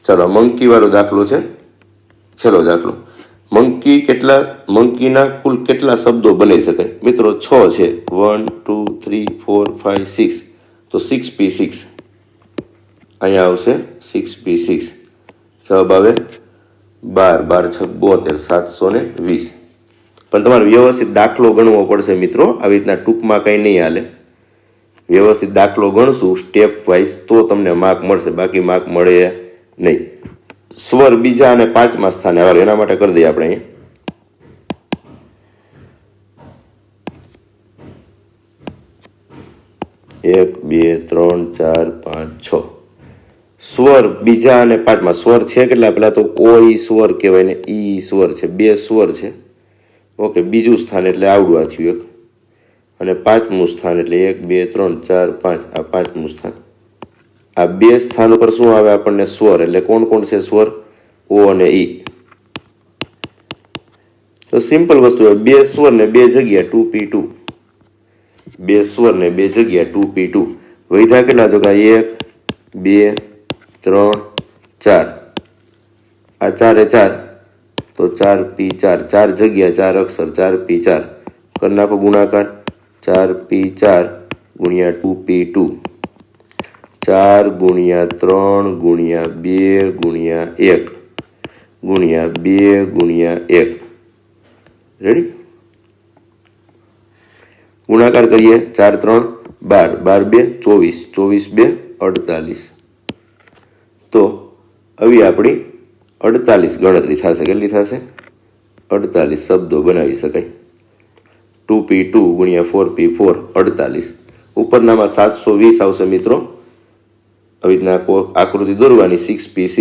ચાલો, મંકી વાળો દાખલો છે. છેલ્લો દાખલો. મંકીના કુલ કેટલા શબ્દો બનાવી શકાય? મિત્રો 6 છે. 1 2 3 4 5 6. તો 6P6 અહીંયા આવશે. 6P6 જવાબ આવે 12 12 6 72 720. પણ તમારે વ્યવસ્થિત દાખલો ગણવો પડશે મિત્રો. આવી રીતના ટૂંકમાં કંઈ નહીં હાલે. વ્યવસ્થિત દાખલો ગણશું સ્ટેપ વાઇઝ તો તમને માર્ક મળશે, બાકી માર્ક મળે નહીં. સ્વર બીજા અને 5મા સ્થાને આવે એના માટે કરી દઈએ આપણે અહીંયા. 1 2 3 4 5 6. સ્વર બીજા અને 5મા. સ્વર છે કેટલા? પેલા તો ઓ ઈ સ્વર કહેવાય ને ઈ સ્વર છે. 2 સ્વર છે. ઓકે, બીજું સ્થાન એટલે આવડું આ થયું એક, અને 5મું સ્થાન એટલે 1 2 3 4 5. આ 5મું સ્થાન. આ 2 સ્થાન ઉપર શું આવે આપણને? સ્વર. એટલે કોણ કોણ છે સ્વર? ઓ અને ઈ. તો સિમ્પલ વસ્તુ છે. 2 સ્વર ને 2 જગ્યા 2P2. 2 સ્વર ને 2 જગ્યા 2P2. વૈધા કેટલા? તો કે 1 2 3 4. આ 4 એ 4 તો 4P4. 4 જગ્યા 4 અક્ષર 4P4. કરી નાખો ગુણાકાર. 4P4 ગુણ્યા 2P2. 4 ગુણ્યા 3 ગુણ્યા 2 ગુણ્યા 1 ગુણ્યા 2 ગુણ્યા 1. રેડી? ગુણાકાર કરીએ. 4 3 12, 12 2 24, 24 2 48. તો આવી આપણી 48 ગણતરી થશે. કેટલી થશે? 48 શબ્દો બનાવી શકાય. 2P2 ગુણ્યા 4P4 48. ઉપરનામાં 720 આવશે મિત્રો. આવી રીતના આકૃતિ દોરવાની. 6P6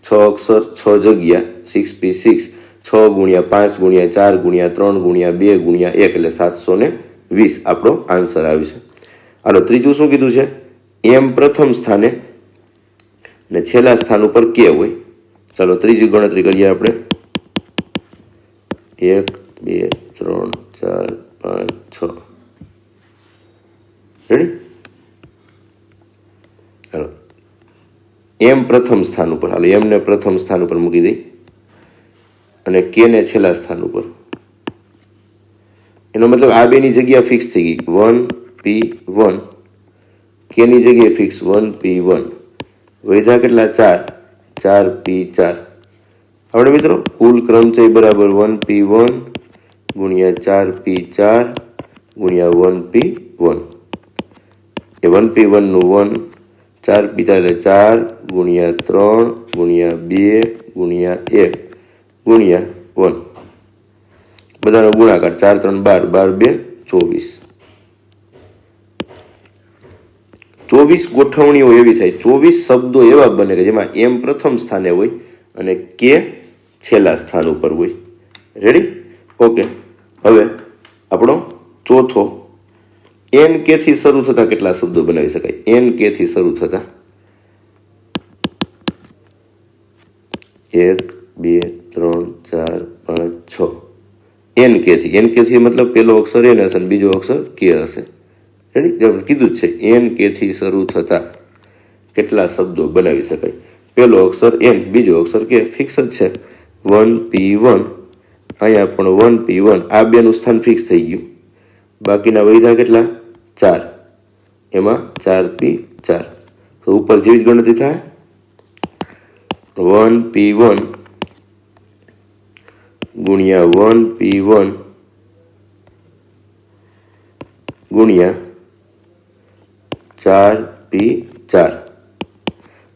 6 અક્ષર 6 જગ્યા 6P6. 6 ગુણ્યા 5 ગુણ્યા 4 ગુણ્યા 3 ગુણ્યા 2 ગુણ્યા 1 એટલે 720 આપણો આન્સર આવે છે. હાલો, ત્રીજું શું કીધું છે? એમ પ્રથમ સ્થાને ને છેલ્લા સ્થાન ઉપર કે હોય. ચાલો ત્રીજી ગણતરી કરીએ આપણે. 1 2 3 4 5 6. રેડી? ચાલો, એમ પ્રથમ સ્થાન ઉપર. હાલો, એમ ને પ્રથમ સ્થાન ઉપર મૂકી દઈ અને કે ને છેલ્લા સ્થાન ઉપર. એનો મતલબ આ બેની જગ્યા ફિક્સ થઈ ગઈ. 1P1. કે ની જગ્યાએ ફિક્સ 1P1. વૈધા કેટલા? 4 4P4. આપણે મિત્રો કુલ ક્રમચય બરાબર 1P1 ગુણ્યા 4P4 ગુણ્યા 1P1. એ 1P1 નું 1, 4P4 એટલે 4 ગુણ્યા 3 ગુણ્યા 2 ગુણ્યા 1 ગુણ્યા 1. બધાનો ગુણાકાર. 4 3 12, 12 2 24. 24 ગોઠવણીઓ એવી થાય, 24 શબ્દો એવા બને કે જેમાં એમ પ્રથમ સ્થાને હોય અને કે છેલ્લા સ્થાન ઉપર હોય. રેડી? ઓકે. હવે આપણો ચોથો, એન કે થી શરૂ થતા કેટલા શબ્દો બનાવી શકાય? એન કે થી શરૂ થતા 1 2 3 4 5 6 એન કેથી. એન કેથી મતલબ પેલો અક્ષર એન હશે અને બીજો અક્ષર કે હશે. રેડી? કીધું જ છે એન કેથી શરૂ થતા કેટલા શબ્દો બનાવી શકાય. પેલો અક્ષર એન, બીજો અક્ષર કે, ફિક્સ જ છે. 1P1, અહીંયા પણ 1P1, આ બેનું સ્થાન ફિક્સ થઈ ગયું. બાકીના વૈધા કેટલા? 4, એમાં 4P4. તો ઉપર જેવી જ ગણતરી થાય. 1P1 ગુણ્યા 1P1 ગુણ્યા 4P4.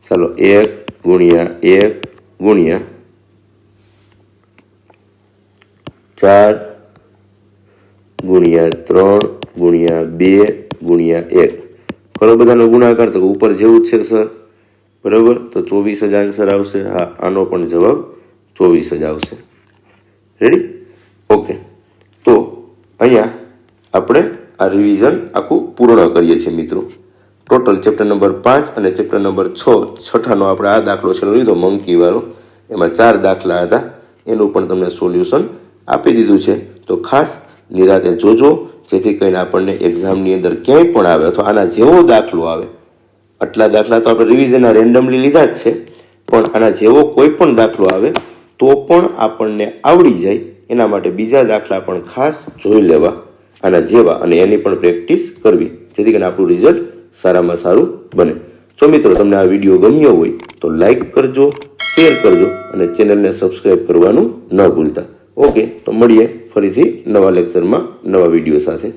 ચાલો 1 ગુણ્યા 1 ગુણ્યા 4 ગુણ્યા 3 ગુણ્યા 2 ગુણ્યા 1. કરો બધાનો ગુણાકાર. તો ઉપર જેવું જ છે સર, બરાબર. તો 24 જ આન્સર આવશે. હા, આનો પણ જવાબ 24 જ આવશે. રેડી? ઓકે. તો અહીંયા આપણે આ રિવિઝન આખું પૂર્ણ કરીએ છીએ મિત્રો. ટોટલ ચેપ્ટર નંબર 5 અને ચેપ્ટર નંબર 6, છઠ્ઠાનો આપણે આ દાખલો છે લીધો મંકી વાળો. એમાં 4 દાખલા હતા, એનું પણ તમને સોલ્યુશન આપી દીધું છે. તો ખાસ નિરાતે જોજો, જેથી કરીને આપણને એક્ઝામની અંદર ક્યાંય પણ આવે અથવા આના જેવો દાખલો આવે. આટલા દાખલા તો આપણે રિવિઝનના રેન્ડમલી લીધા જ છે, પણ આના જેવો કોઈ પણ દાખલો આવે તો પણ આપણને આવડી જાય એના માટે બીજા દાખલા પણ ખાસ જોઈ લેવા આના જેવા, અને એની પણ પ્રેક્ટિસ કરવી, જેથી કરીને આપણું રિઝલ્ટ સારામાં સારું બને. જો મિત્રો તમને આ વિડીયો ગમ્યો હોય તો લાઈક કરજો, શેર કરજો અને ચેનલને સબસ્ક્રાઈબ કરવાનું ન ભૂલતા. ઓકે, તો મળીએ ફરીથી નવા લેક્ચરમાં નવા વિડીયો સાથે.